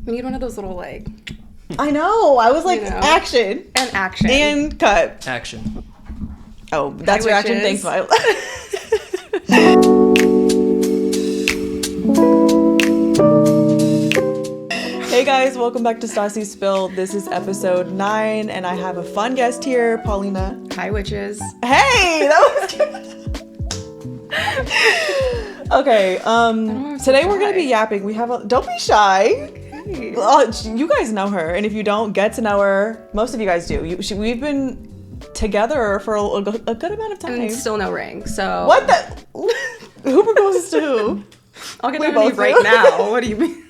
We need one of those little like. I know. I was like, action. And action. And cut. Action. Oh, that's your action. Thanks, Violet. Hey guys, welcome back to Stassi Spill. This is episode 9, and I have a fun guest here, Paulina. Hi, witches. Hey, that was Okay, today we're gonna be yapping. Don't be shy. Okay. You guys know her, and if you don't, get to know her. Most of you guys do. We've been together for a good amount of time. And still no ring, so... What the... Who proposes to who? I'll get down to you right now. What do you mean?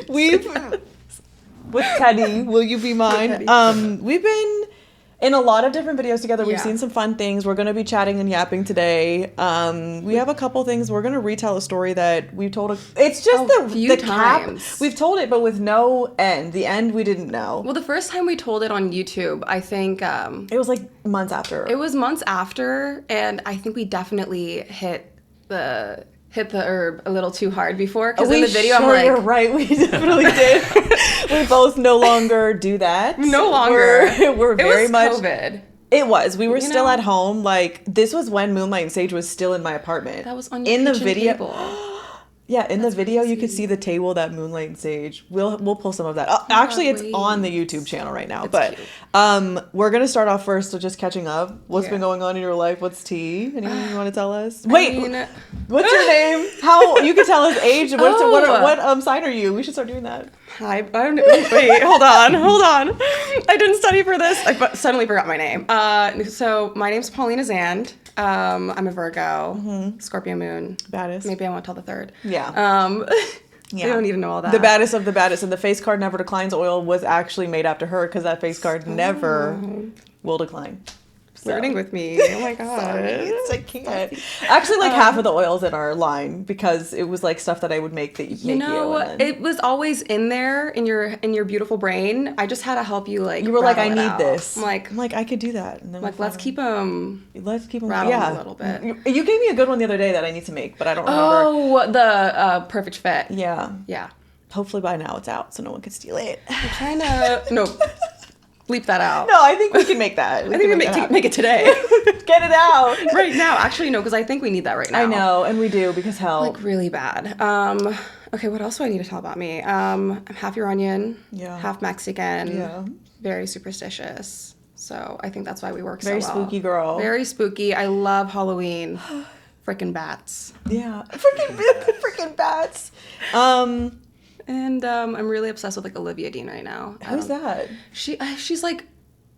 With Teddy, will you be mine? We've been in a lot of different videos together. We've seen some fun things. We're going to be chatting and yapping today. We have a couple things. We're going to retell a story that we've told. It's just the cap. We've told it, but with no end. The end we didn't know. Well, the first time we told it on YouTube, I think it was like months after. It was months after, and I think we definitely hit the herb a little too hard before, because in the video I'm like, you're right, we definitely did. We both no longer do that. No longer. We're very much COVID. It was. We were still at home. Like, this was when Moonlight and Sage was still in my apartment. That was on your kitchen table. Yeah, in the video you could see the table that Moonlight and Sage. We'll pull some of that. Actually, it's on the YouTube channel right now. But we're gonna start off first with just catching up. What's been going on in your life? What's tea? Anything you want to tell us? What's your name? How you can tell us age? What sign are you? We should start doing that. Hi. Wait. Hold on. I didn't study for this. I suddenly forgot my name. So my name's Paulina Zand. I'm a Virgo, Scorpio moon. Baddest. Maybe I won't tell the third. Yeah. You don't need to know all that. The baddest of the baddest. And the face card never declines oil was actually made after her, because that face card never will decline. Flirting with me. Oh my god. Sorry, I can't. Actually, like half of the oils in our line, because it was like stuff that I would make that you know, it was always in there in your beautiful brain. I just had to help you, like, you were like, I need this. I'm like I could do that. And then like, let's keep them rattling a little bit. You gave me a good one the other day that I need to make, but I don't remember. Oh, the perfect fit. Yeah. Hopefully by now it's out, so no one can steal it. I'm trying to bleep that out. No, I think we can make that. I think we make it today. Get it out right now. Actually, no, because I think we need that right now. I know, and we do, because hell, like, really bad. Okay, what else do I need to tell about me? I'm half Iranian, half Mexican, very superstitious. So I think that's why we work so well. Very spooky girl. Very spooky. I love Halloween. Frickin' bats. Yeah, frickin' bats. And I'm really obsessed with, like, Olivia Dean right now. Who's that? She's like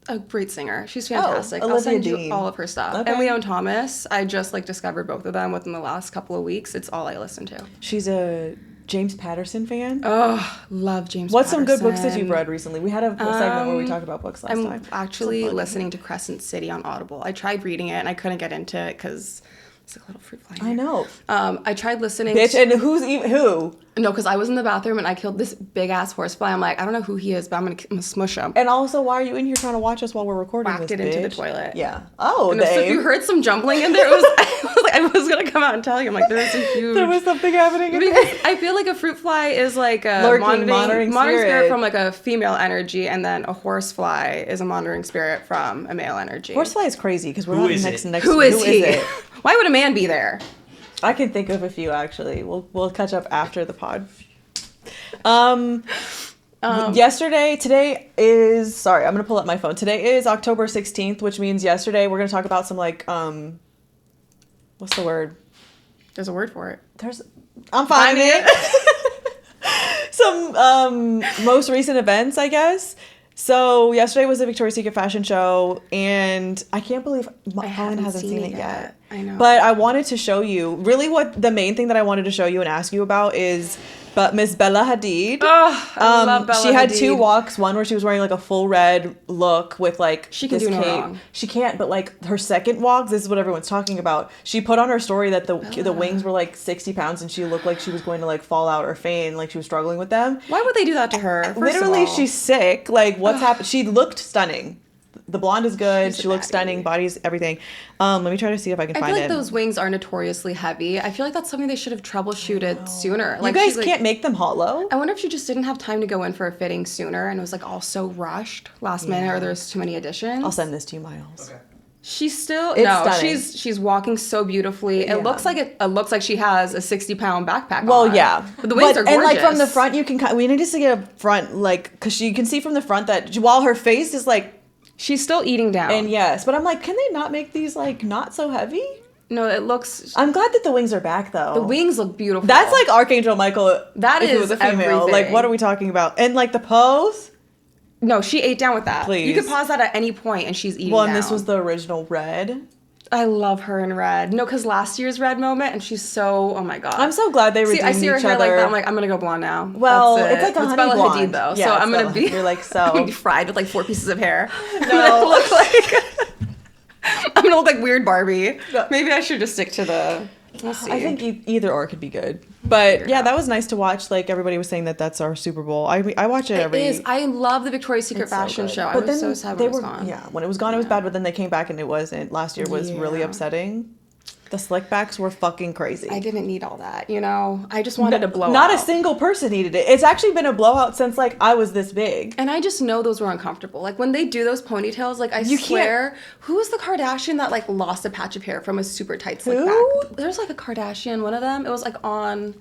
a great singer. She's fantastic. I'll Olivia send Dean. you all of her stuff. Okay. And Leon Thomas. I just, like, discovered both of them within the last couple of weeks. It's all I listen to. She's a James Patterson fan. Oh, love James What's Patterson. some good books that you've read recently? We had a segment where we talked about books last time. I'm actually listening to Crescent City on Audible. I tried reading it and I couldn't get into it because it's like a little fruit fly. I know. I tried listening. Bitch, and who? No, because I was in the bathroom and I killed this big ass horsefly. I'm like, I don't know who he is, but I'm gonna smush him. And also, why are you in here trying to watch us while we're recording Whacked this, it into bitch? the toilet. Yeah. Oh, and so if you heard some jumbling in there, I was gonna come out and tell you. I'm like, there was something happening in there. Because I feel like a fruit fly is like a monitoring spirit from, like, a female energy, and then a horsefly is a monitoring spirit from a male energy. Horsefly is crazy because we're not next. Who is he? Why would a man be there? I can think of a few, actually. We'll catch up after the pod. Today is, sorry, I'm gonna pull up my phone. Today is October 16th, which means yesterday we're gonna talk about some, like, what's the word? There's a word for it. I'm finding it. Some most recent events, I guess. So yesterday was the Victoria's Secret fashion show, and I can't believe Paulina hasn't seen it yet. I know. But I wanted to show you, really what the main thing that I wanted to show you and ask you about is Miss Bella Hadid. Oh, I love Bella She had Hadid. 2 walks, one where she was wearing, like, a full red look with, like, she can this do no cape. wrong. She can't, but, like, her second walk, this is what everyone's talking about. She put on her story that the wings were, like, 60 pounds and she looked like she was going to, like, fall out or faint, like she was struggling with them. Why would they do that to her? Literally, she's sick. Like, what's happened? She looked stunning. the blonde is good. She's a She looks baddie. stunning. Body's everything. Let me try to see if I can I find feel like it. those wings are notoriously heavy. I feel like that's something they should have troubleshooted sooner. You Like, guys she's, like, can't make them hollow. I wonder if she just didn't have time to go in for a fitting sooner and it was like all so rushed last minute, or there's too many additions. I'll send this to you, Miles. Okay. She's still Stunning. she's walking so beautifully. Yeah. It looks like she has a 60-pound backpack Well, on. yeah. But the wings are gorgeous. And like from the front, you can we need to get a front, like, because you can see from the front that while her face is like, she's still eating down. and yes, but I'm like, can they not make these like not so heavy? No, it looks. I'm glad that the wings are back though. The wings look beautiful. That's like Archangel Michael. That if it is was a female. everything. Like, what are we talking about? And like the pose. No, she ate down with that. Please. You could pause that at any point and she's eating Well, down. and this was the original red. I love her in red. No, because last year's red moment, and she's so, oh my god. I'm so glad they redeemed I see her each hair other. like that. I'm like, I'm gonna go blonde now. Well, That's it. it's like a honey Bella blonde. Hadid though, Yeah, so it's I'm gonna Bella. be. You're like, so. I'm gonna be fried with like 4 pieces of hair. No. I'm gonna look like. I'm gonna look like weird Barbie. No. Maybe I should just stick to the. We'll see. I think either or could be good. But Figure it yeah, out. that was nice to watch. Like everybody was saying that's our Super Bowl. I watch it every. It is. I love the Victoria's Secret It's so fashion good. show. I But was then so sad they when it was were gone. Yeah, when it was gone, it was bad. But then they came back and it wasn't. Last year was really Yeah. upsetting. The slick backs were fucking crazy. I didn't need all that, you know? I just wanted to blow Not out. a single person needed it. It's actually been a blowout since like I was this big. And I just know those were uncomfortable. Like when they do those ponytails, like I You swear, who was the Kardashian that like lost a patch of hair from a super tight slick Who? back? There's like a Kardashian, one of them. It was like on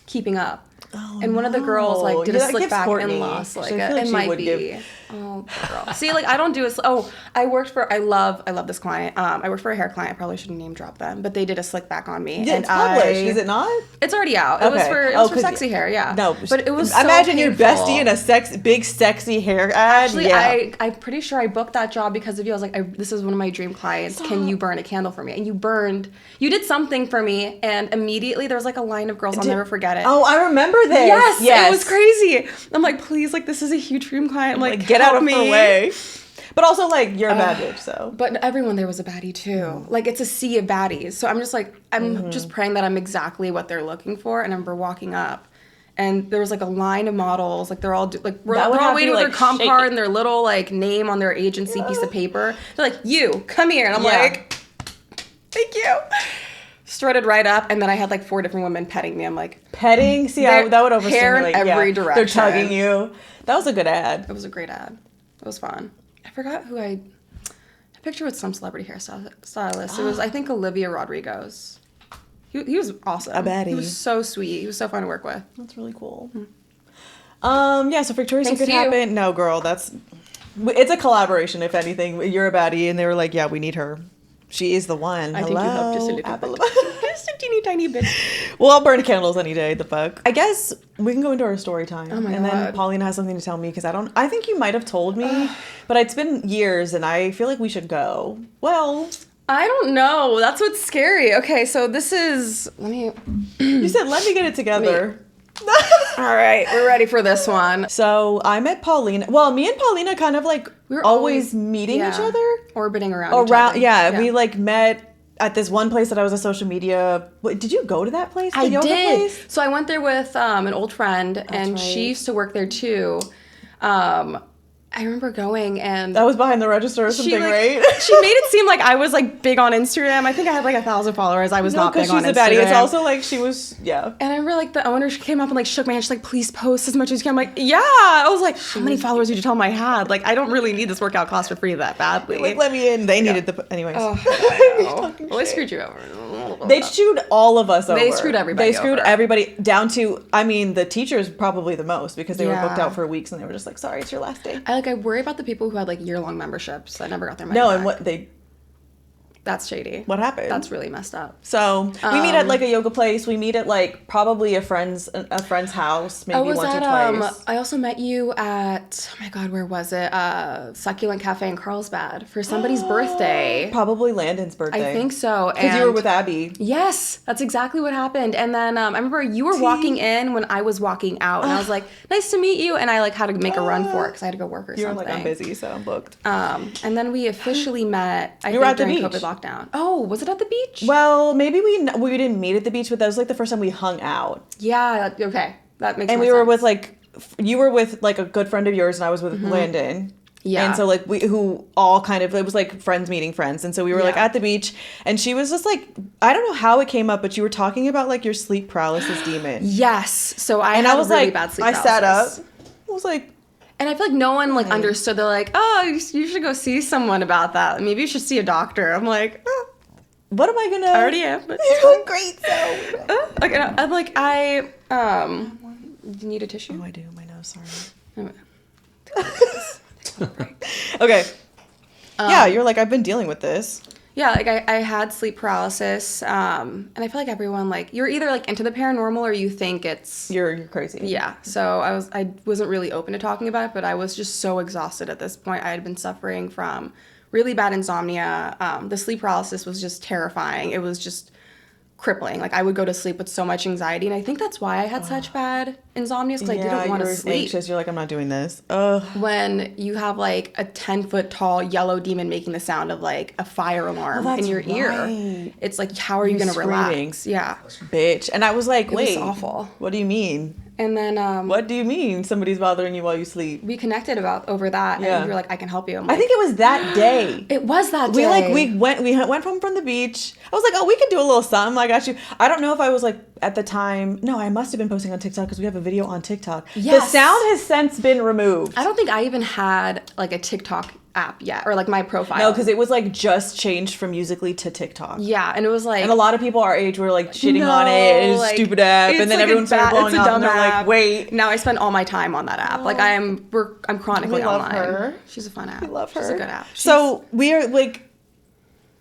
Keeping Up. Oh, And one of the girls like did Yeah, a that slick gives back Courtney. and lost like So I a, feel like it she might would be. give- Oh, poor girl. See, like I don't do a. I worked for. I love this client. I worked for a hair client. I probably shouldn't name drop them, but they did a slick back on me. Yeah, and it's published, is it not? It's already out. It was Okay. for Oh, 'cause- sexy hair. Yeah. No, but it was. So imagine your painful. bestie in a big sexy hair ad. Actually, yeah. I'm pretty sure I booked that job because of you. I was like, this is one of my dream clients. Can you burn a candle for me? And you did something for me, and immediately there was like a line of girls. I'll never forget it. Oh, I remember this. Yes, it was crazy. I'm like, please, like this is a huge dream client. I'm like, get out help of me. her way. But also, like, you're a bad bitch, so. But everyone there was a baddie too. Like it's a sea of baddies. So I'm just like, I'm just praying that I'm exactly what they're looking for. And I remember walking up, and there was like a line of models. Like they're all we're That would all have waiting you, with like, their comp shake card it. and their little like name on their agency piece of paper. They're like, you come here, and I'm Yeah. like, thank you. Strutted right up, and then I had like 4 different women petting me. I'm like, Petting? See, Their that would hair in overstimulate. every They're direction. tugging you. That was a good ad. it was a great ad. It was fun. I forgot who I picture with some celebrity hairstylist. It was, I think, Olivia Rodrigo's. He was awesome. A baddie. He was so sweet. He was so fun to work with. That's really cool. Yeah, so Victoria's Thanks Secret to you. happened. No, girl, it's a collaboration, if anything. You're a baddie, and they were like, yeah, we need her. She is the one. I think you helped just a little Apple- bit. Just a teeny tiny bit. Well, I'll burn candles any day. The fuck. I guess we can go into our story time. Oh my and then God. Paulina has something to tell me because I think you might have told me, but it's been years and I feel like we should go. Well, I don't know. That's what's scary. Okay, so this is. you said let me get it together. All right, we're ready for this one. So I met Paulina. Well, me and Paulina kind of like We were always meeting yeah, each other. orbiting around. each Around, other. yeah, we like met at this one place that I was a social media. Wait, did you go to that place? The I yoga did. place? So I went there with an old friend, and right. she used to work there too. I remember going, and That was behind the register or something, right? she made it seem like I was like big on Instagram. I think I had like 1,000 followers. I was No, not big because on she's Instagram. a baddie. It's also like she was, yeah. And I remember like the owner, she came up and like shook my hand. She's like, please post as much as you can. I'm like, yeah. I was like, how many followers did you tell them I had? Like, I don't really need this workout class for free that badly. Like, let me in. They needed the, anyways. Oh, I know. Talking Well, they shit. screwed you over. They screwed all of us over. They screwed everybody They screwed over. everybody down to, I mean, the teachers probably the most because they were booked Yeah. out for weeks and they were just like, sorry, it's your last day. I worry about the people who had like year-long memberships that never got their money No, back. and That's shady. what happened? That's really messed up. So we meet at like a yoga place. We meet at like probably a friend's house, maybe I was once at, or twice. I also met you at, oh my God, where was it? Succulent Cafe in Carlsbad for somebody's birthday. Probably Landon's birthday. I think so. Because you were And- with Abby. Yes, that's exactly what happened. And then I remember you were walking in when I was walking out, and I was like, "Nice to meet you." And I like had to make a run for it because I had to go work or You were something. like, I'm busy, so I'm booked. And then we officially met. I We think were at the during beach. COVID lockdown. Oh, was it at the beach? Well, maybe we didn't meet at the beach, but that was like the first time we hung out. Yeah. Okay, that makes. And more we were sense. with like, you were with like a good friend of yours, and I was with Landon. Yeah. And so like who all kind of, it was like friends meeting friends. And so we were like at the beach, and she was just like, I don't know how it came up, but you were talking about like your sleep paralysis demon. Yes. So I had really like, bad sleep I paralysis. sat up. I was like, and I feel like no one like understood. They're like, oh, you should go see someone about that. Maybe you should see a doctor. I'm like, what am I gonna? I already am. But you're doing great. So okay, no, I'm like, do you need a tissue? oh, I do. My nose. Sorry. Right. Okay. Yeah, you're like, I've been dealing with this. Yeah, like I had sleep paralysis, and I feel like everyone like you're either like into the paranormal or you think it's You're crazy. Yeah. So I wasn't really open to talking about it, but I was just so exhausted at this point. I had been suffering from really bad insomnia. The sleep paralysis was just terrifying. It was just crippling. Like I would go to sleep with so much anxiety, and I think that's why I had such bad insomnia, because I didn't want to sleep. Anxious. You're like, I'm not doing this. Ugh. When you have like a 10-foot tall yellow demon making the sound of like a fire alarm in your ear, it's like, how are you going to relax? Yeah, bitch. And I was like, wait, it was awful. What do you mean? And then what do you mean somebody's bothering you while you sleep? We connected over that, and you were like, I can help you. I think it was that day. It was that day. We went home from the beach. I was like, oh, we could do a little something. I got you. I don't know if I was like at the time. No, I must have been posting on TikTok because we have a video on TikTok. Yes. The sound has since been removed. I don't think I even had like a TikTok app yet, or like my profile. No, because it was like just changed from Musical.ly to TikTok. Yeah, and it was like, and a lot of people our age were like shitting on it. It's a stupid app, and then like everyone started blowing up. And they're like, wait. Now I spend all my time on that app. Like I'm chronically online. Her. She's a fun app. We love her. She's a good app. So we are like.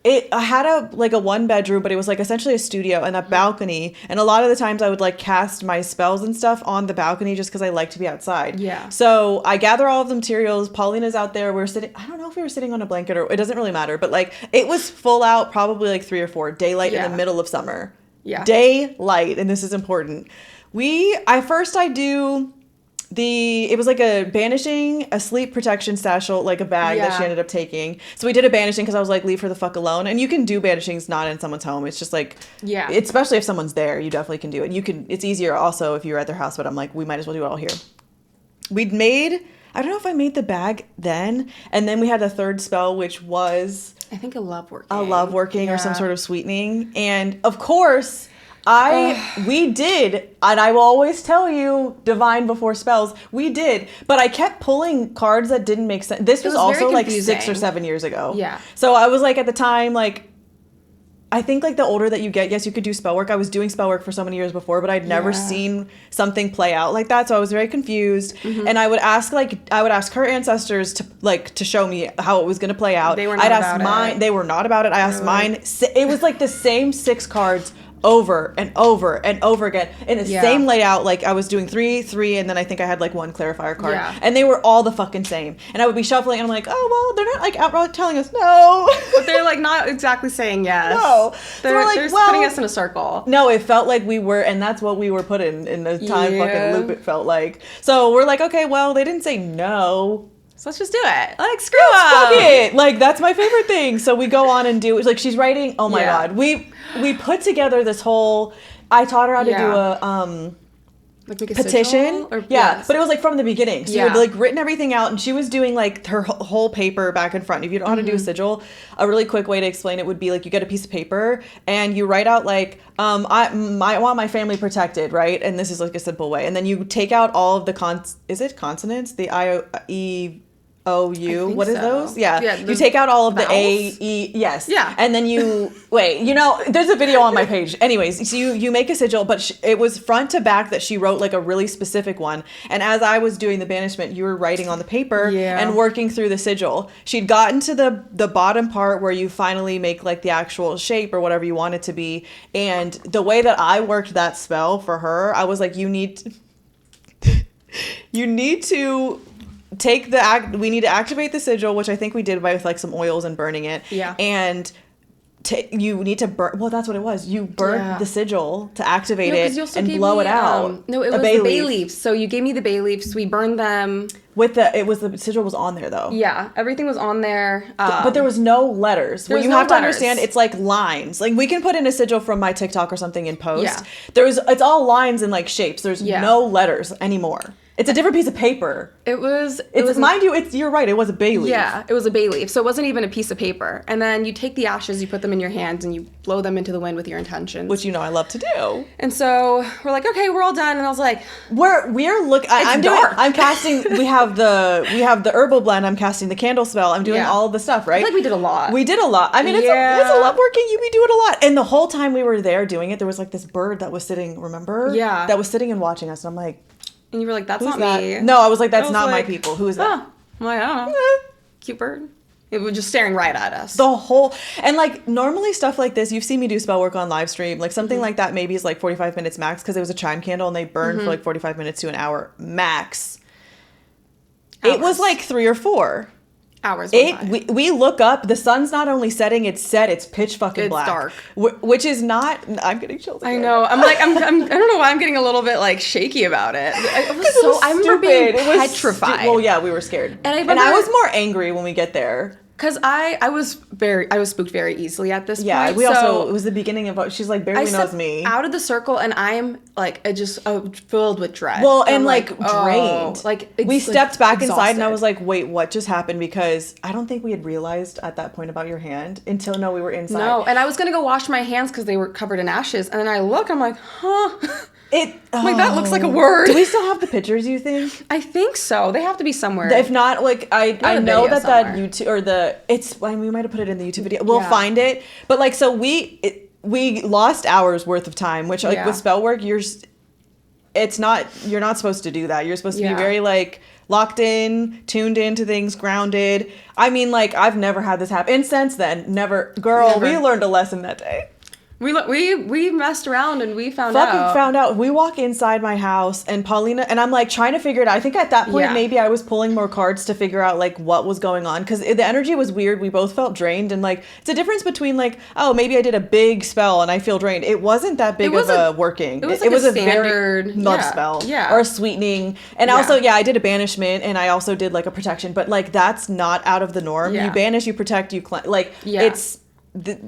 I had a 1-bedroom, but it was like essentially a studio and a balcony. And a lot of the times I would like cast my spells and stuff on the balcony just because I like to be outside. Yeah. So I gather all of the materials. Paulina's out there. We're sitting. I don't know if we were sitting on a blanket or it doesn't really matter. But like it was full out, probably like 3 or 4 daylight in the middle of summer. Yeah. Daylight, and this is important. I do. It was like a sleep protection satchel, like a bag that she ended up taking. So we did a banishing because I was like, leave her the fuck alone. And you can do banishings not in someone's home. It's just like, especially if someone's there, you definitely can do it. It's easier also if you're at their house, but I'm like, we might as well do it all here. I don't know if I made the bag then. And then we had a third spell, which was... I think a love working or some sort of sweetening. And of course... we did, and I will always tell you, divine before spells, we did, but I kept pulling cards that didn't make sense. This was also like 6 or 7 years ago. Yeah. So I was like, at the time, like, I think like the older that you get, yes, you could do spell work. I was doing spell work for so many years before, but I'd never seen something play out like that. So I was very confused. Mm-hmm. And I would ask her ancestors to show me how it was going to play out. They were not about it. They were not about it. I asked mine. It was like the same 6 cards over and over and over again in the same layout. Like I was doing 3, and then I think I had like 1 clarifier card, and they were all the fucking same. And I would be shuffling, and I'm like, oh well, they're not like outright telling us no, but they're like not exactly saying yes. No, they're like, putting us in a circle. No, it felt like we were, and that's what we were put in the time fucking loop. It felt like. So we're like, okay, well, they didn't say no. So let's just do it. Like, screw up. Fuck it. Like, that's my favorite thing. So we go on and do it. Like, she's writing. Oh my God. We put together this whole. I taught her how to do a like make a petition. But it was like from the beginning. So you had like written everything out, and she was doing like her whole paper back and front. If you don't know how to do a sigil, a really quick way to explain it would be like you get a piece of paper and you write out like I want my family protected, right? And this is like a simple way. And then you take out all of the consonants? The I-O-U. What is those? Yeah. You take out all of the A, E. Yes. Yeah. And then you wait. There's a video on my page. Anyways, so you make a sigil, but it was front to back that she wrote like a really specific one. And as I was doing the banishment, you were writing on the paper and working through the sigil. She'd gotten to the bottom part where you finally make like the actual shape or whatever you want it to be. And the way that I worked that spell for her, I was like, you need to we need to activate the sigil, which I think we did with like some oils and burning it. Yeah. And you need to burn. Well, that's what it was. You burned the sigil to activate it and blow it out. No, it was the bay leaves. So you gave me the bay leaves. We burned them. The sigil was on there though. Yeah, everything was on there. But there was no letters. You have to understand, it's like lines. Like we can put in a sigil from my TikTok or something in post. Yeah. It's all lines and like shapes. There's no letters anymore. It's a different piece of paper. Mind you, you're right. It was a bay leaf. Yeah, it was a bay leaf. So it wasn't even a piece of paper. And then you take the ashes, you put them in your hands, and you blow them into the wind with your intentions. Which I love to do. And so we're like, okay, we're all done. And I was like, I'm casting. We have the herbal blend. I'm casting the candle spell. I'm doing all of the stuff, right? I feel like we did a lot. We did a lot. I mean, it's a lot working. We do it a lot. And the whole time we were there doing it, there was like this bird that was sitting. Remember? Yeah. That was sitting and watching us. And I'm like. And you were like, that's not me. No, I was like, that's not my people. Who is that? I'm like, I don't know. Cute bird. It was just staring right at us. And like normally stuff like this, you've seen me do spell work on live stream. Like something like that maybe is like 45 minutes max because it was a chime candle and they burn for like 45 minutes to an hour max. Hours. It was like 3 or 4. Hours. We look up, the sun's not only setting, it's set, it's pitch fucking black. It's dark. Which is not, I'm getting chills again. I know. I'm like, I don't know why I'm getting a little bit like shaky about it. I remember being petrified. Well, yeah, we were scared. And I was more angry when we get there. Because I was spooked very easily at this point. Yeah, it was the beginning of, she's like, barely knows me. Out of the circle, and I am like, just filled with dread. Well, and like drained. Like, we stepped back inside, and I was like, wait, what just happened? Because I don't think we had realized at that point about your hand until we were inside. No, and I was going to go wash my hands because they were covered in ashes. And then I look, I'm like, huh. Like, that looks like a word. Do we still have the pictures, you think? I think so. They have to be somewhere. If not, like, I know that YouTube, or we might have put it in the YouTube video. We'll find it. But, like, so we lost hours worth of time, which, like, with spell work, you're not supposed to do that. You're supposed to be very, like, locked in, tuned into things, grounded. I mean, like, I've never had this happen. And since then, never. Girl, we learned a lesson that day. We messed around and we found out. We walk inside my house and Paulina, and I'm like trying to figure it out. I think at that point maybe I was pulling more cards to figure out like what was going on because the energy was weird. We both felt drained and like it's a difference between like, oh, maybe I did a big spell and I feel drained. It wasn't that big of a working. It was like a standard love spell or a sweetening. And also, I did a banishment and I also did like a protection, but like that's not out of the norm. You banish, you protect, you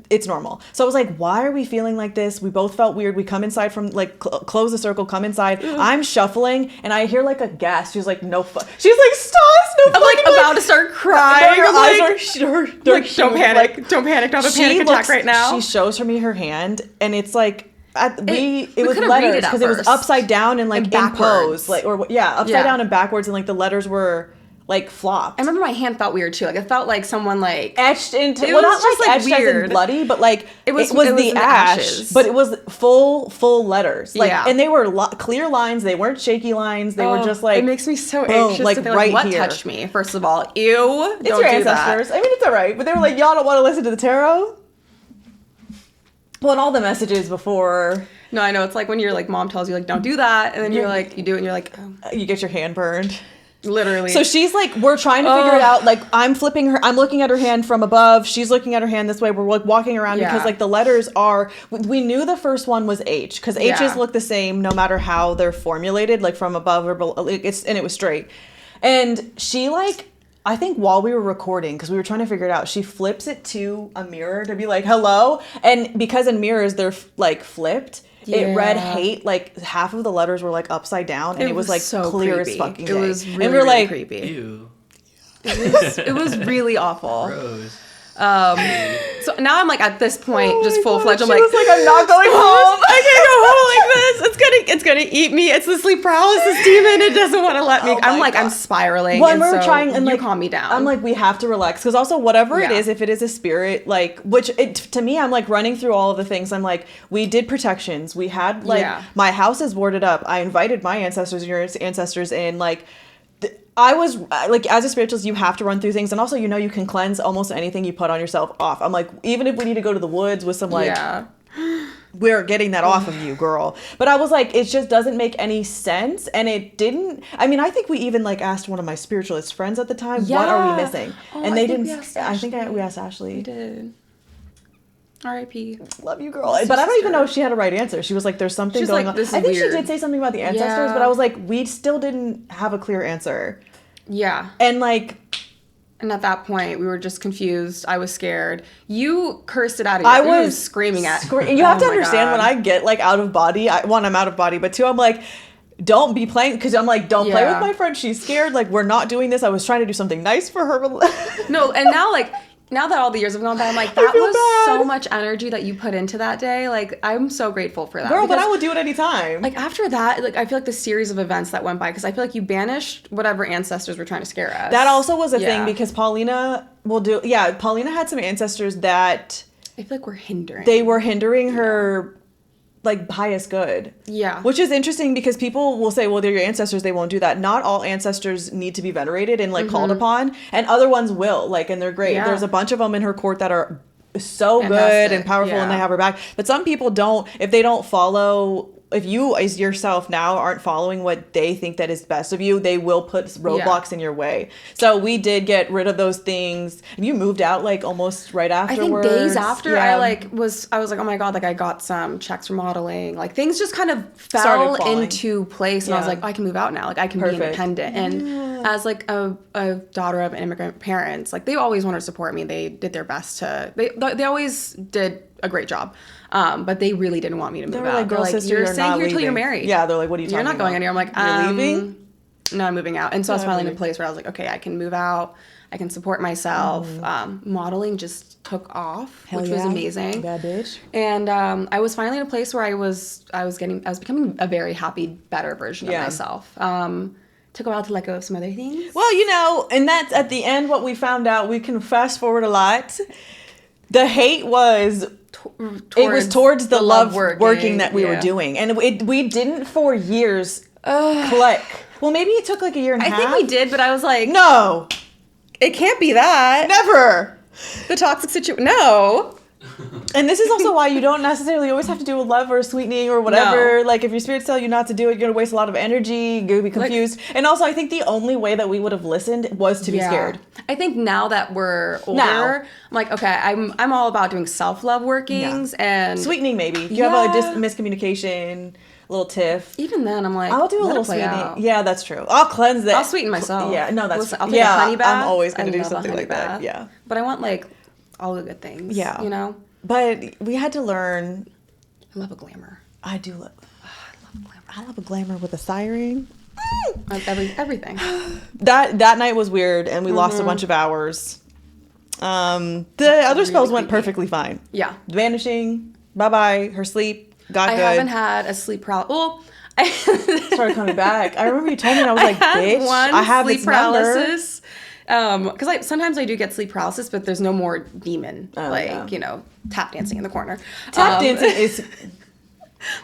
it's normal. So I was like, why are we feeling like this? We both felt weird. We come inside from like close the circle, come inside. I'm shuffling and I hear like a gasp. She's like, no fuck. She's like, Stas, no. I'm like about to start crying. Her eyes are like, don't panic. Don't panic. Don't have a panic attack right now. She shows me her hand and it's like it was letters because it was upside down and like imposed, like upside down and backwards and like the letters were like flopped. I remember my hand felt weird too. Like it felt like someone like etched into. Well, not like etched weird. As in bloody, but like it was the ashes. But it was full letters. Like and they were clear lines. They weren't shaky lines. They were just like. It makes me so anxious. Like to think, right what here. Touched me? First of all, ew. It's your ancestors. I mean, it's alright. But they were like, y'all don't want to listen to the tarot. Well, and all the messages before. No, I know. It's like when your like mom tells you like don't do that, and then you're like you do it, and you're like you get your hand burned. Literally. So she's like, we're trying to figure it out. Like, I'm looking at her hand from above. She's looking at her hand this way. We're like walking around because like the letters we knew the first one was H because H's look the same no matter how they're formulated, like from above or below. And it was straight. And she like, I think while we were recording, because we were trying to figure it out, she flips it to a mirror to be like, hello. And because in mirrors, they're like flipped. It read hate, like half of the letters were like upside down and it was like so clear creepy. As fucking day. It was really, and we're really like, creepy. Ew. It was really awful. Gross. So now I'm like at this point, just full fledged. I'm like, I'm not going home. I can't go home like this. It's gonna eat me. It's the sleep paralysis demon. It doesn't want to let me. I'm spiraling. When we're trying, and you calm me down. I'm like, we have to relax because also whatever it is, if it is a spirit, like to me, I'm like running through all of the things. I'm like, we did protections. We had like my house is boarded up. I invited my ancestors and your ancestors in. Like. I was like, as a spiritualist, you have to run through things. And also, you can cleanse almost anything you put on yourself off. I'm like, even if we need to go to the woods with some like, we're getting that off of you, girl. But I was like, it just doesn't make any sense. And it didn't. I mean, I think we even like asked one of my spiritualist friends at the time, what are we missing? And they didn't. I think we asked Ashley. We did. R.I.P. Love you, girl. But I don't even know if she had a right answer. She was like, there's something going on. I think weird. She did say something about the ancestors, but I was like, we still didn't have a clear answer. Yeah. And like... And at that point, we were just confused. I was scared. You cursed it out of you. I was screaming at you have to understand when I get like out of body, one, I'm out of body, but two, I'm like... don't be playing, because I'm like, don't play with Yeah. my friend. She's scared. Like, we're not doing this. I was trying to do something nice for her. No, and now like now that all the years have gone by, I'm like, that feel was bad. so much energy that you put into that day. Like, I'm so grateful for that. Girl, but because, I would do it anytime. like, after that, like, I feel like the series of events that went by, because I feel like you banished whatever ancestors were trying to scare us. That also was a Yeah. thing, because Paulina Paulina had some ancestors that I feel like we're hindering. they were hindering her, like, highest good. Yeah. Which is interesting, because people will say, well, they're your ancestors, they won't do that. Not all ancestors need to be venerated and, like, called upon, and other ones will, like, and they're great. Yeah. There's a bunch of them in her court that are so good Fantastic. and powerful, and they Yeah. have her back. But some people don't, if they don't follow, if you as yourself now aren't following what they think that is best of you, they will put roadblocks in your way. So we did get rid of those things. And you moved out, like, almost right afterwards. I think days after Yeah. I was like, oh my God, like I got some checks for modeling. Like things just kind of Started fell falling. into place. And I was Yeah. like, oh, I can move out now. Like I can be Perfect. independent. And as like a daughter of immigrant parents, like they always wanted to support me. They did their best to, they always did a great job. But they really didn't want me to move They were out. like, girl, They're sister, you're you're staying not here till you're leaving. married. Yeah, they're like, what are you talking You're not going about? anywhere. I'm like, You're leaving? No, I'm moving out. And so I was Yeah, finally in a leaving. place where I was like, okay, I can move out. I can support myself. Modeling just took off, which was amazing. Bad bitch. And I was finally in a place where I was becoming a very happy, better version of myself. Took a while to let go of some other things. Well, you know, and that's at the end what we found out. We can fast forward a lot. The hate was towards the love working that we were doing, and we didn't for years click. Well, maybe it took like a year and a half. I think we did, but I was like, No, it can't be that. never. The toxic situation. No. And this is also why you don't necessarily always have to do with love or sweetening or whatever. No. Like, if your spirits tell you not to do it, you're going to waste a lot of energy, you're going to be confused. And also, I think the only way that we would have listened was to be scared. I think now that we're older, Now. I'm like, okay, I'm all about doing self-love workings and Sweetening, maybe. If you have a miscommunication, a little tiff. even then, I'm like, I'll do a let little it play sweetening. out. Yeah, that's true. I'll cleanse that. I'll sweeten myself. Yeah, no, that's Listen, I'll take a honey bath. I'm always going I to do love a something honey like that. bath. Yeah. But I want like all the good things. Yeah. You know? But we had to learn. I love a glamour. I do love. I love a glamour with a siren. Everything. That night was weird, and we lost a bunch of hours. The other spells went creepy. perfectly fine. Yeah. Vanishing, bye bye, her sleep got I good. haven't had a sleep paralysis. Well, I Started coming back. I remember you told me, and I was like, had bitch, one I have sleep its number. paralysis. Because sometimes I do get sleep paralysis, but there's no more demon, tap dancing in the corner. Tap dancing is.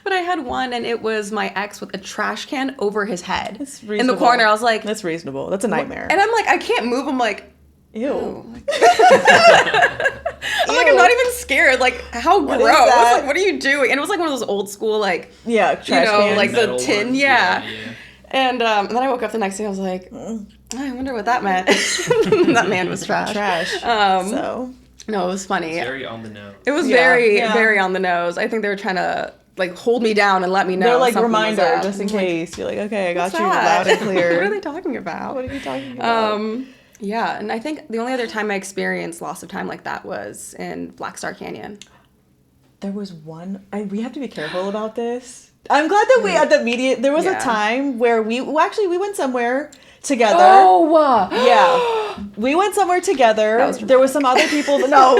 But I had one, and it was my ex with a trash can over his head That's in the reasonable. corner. I was like, That's reasonable. That's a nightmare. and I'm like, I can't move. I'm like, Ew. I'm like, I'm not even scared. Like, how What gross. is that? Like, what are you doing? And it was like one of those old school, like, Yeah, trash cans. like the Metal tin, ones, yeah. yeah. And then I woke up the next day. I was like, I wonder what that meant. That man was trash. Trash. So No, it was funny. It's very on the nose. It was Yeah, very, yeah. very on the nose. I think they were trying to like hold me down and let me know. they're like something was reminder, up. just in I'm like, case. You're like, okay, I got "What's you that? loud and clear. What are they talking about? What are you talking about? Yeah, and I think the only other time I experienced loss of time like that was in Black Star Canyon. There was one. We have to be careful about this. I'm glad that we at the media. There was a Yeah. time where we went somewhere together. Oh, Yeah, we went somewhere together. That was There was some other people. No,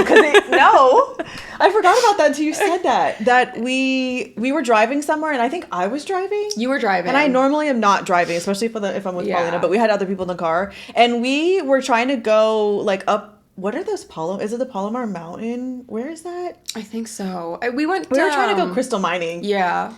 I forgot about that until you said that. That we were driving somewhere, and I think I was driving. you were driving, And I normally am not driving, especially if I'm with Yeah. Paulina. But we had other people in the car, and we were trying to go like up. What are those Is it the Palomar Mountain? Where is that? I think so. We were trying to go crystal mining. Yeah.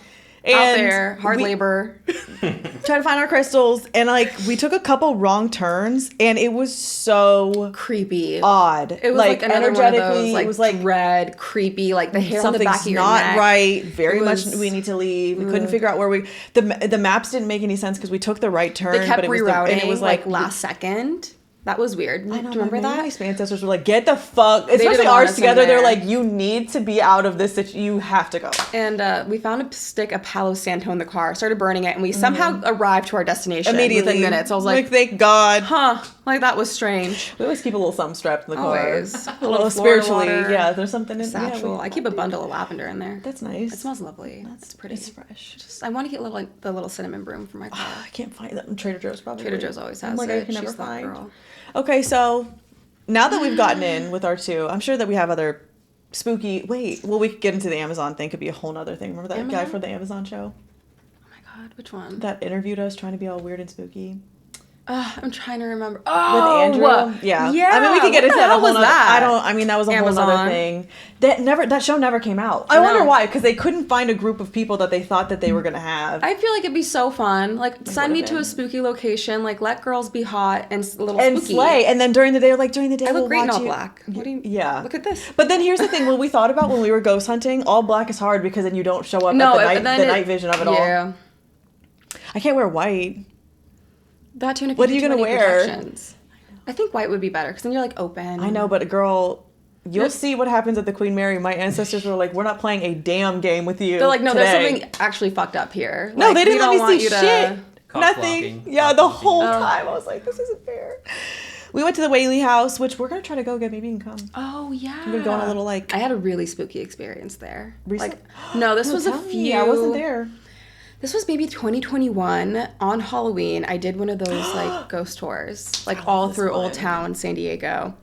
Out And there, hard we- labor. Trying to find our crystals, and like we took a couple wrong turns, and it was so Creepy. odd. It was like another one of those, like, it was like red, creepy, like the hair on the something's back of your not neck. right. Very It much was- we need to leave. We couldn't figure out where the maps didn't make any sense because we took the right turn, They kept but it was rerouting, and it was like last second. That was weird. I know, Do you remember my that? ancestors were like, get the fuck, didn't especially want ours us in together. They're there. like, you need to be out of this. You have to go. And we found a stick of Palo Santo in the car, started burning it, and we somehow arrived to our destination Immediately. within minutes. I was like, thank God. huh. Like, that was strange. We always keep a little something strapped in the car. Always. A little spiritually. Yeah, there's something in there. Satchel. I keep a bundle of lavender in there. That's nice. It smells lovely. It's pretty. It's fresh. I want to get the little cinnamon broom for my car. I can't find that. Trader Joe's probably. Trader Joe's always has like, it. I can never She's that find. girl. Okay, so now that we've gotten in with our two, I'm sure that we have other spooky. Wait, well, we could get into the Amazon thing. Could be a whole nother thing. Remember that guy for the Amazon show? Oh my God, which one? That interviewed us trying to be all weird and spooky. I'm trying to remember. Oh, with Andrew. Yeah. I mean, we could get into that. That was a whole other thing. That show never came out. I wonder why, because they couldn't find a group of people that they thought that they were gonna have. I feel like it'd be so fun. Like, send me to a spooky location. Like, let girls be hot and a little spooky. Slay. And then during the day, I look great in all black. What do you? Yeah. Look at this. But then here's the thing: when we thought about when we were ghost hunting, all black is hard because then you don't show up at the night vision of it all. Yeah. I can't wear white. That too. What are you gonna wear? I think white would be better because then you're like open. I know, but girl, you'll see what happens at the Queen Mary. My ancestors were like, "We're not playing a damn game with you." They're like, "No, today. There's something actually fucked up here." No, like, they didn't let me see shit. Nothing. Yeah, the whole time I was like, "This isn't fair." We went to the Whaley house, which we're gonna try to go get. Maybe you can come. Oh yeah. We're gonna go on a little like. I had a really spooky experience there. Recent? Like, no, this was a few. I wasn't there. This was maybe 2021 on Halloween. I did one of those like ghost tours, like all through Old Town, San Diego.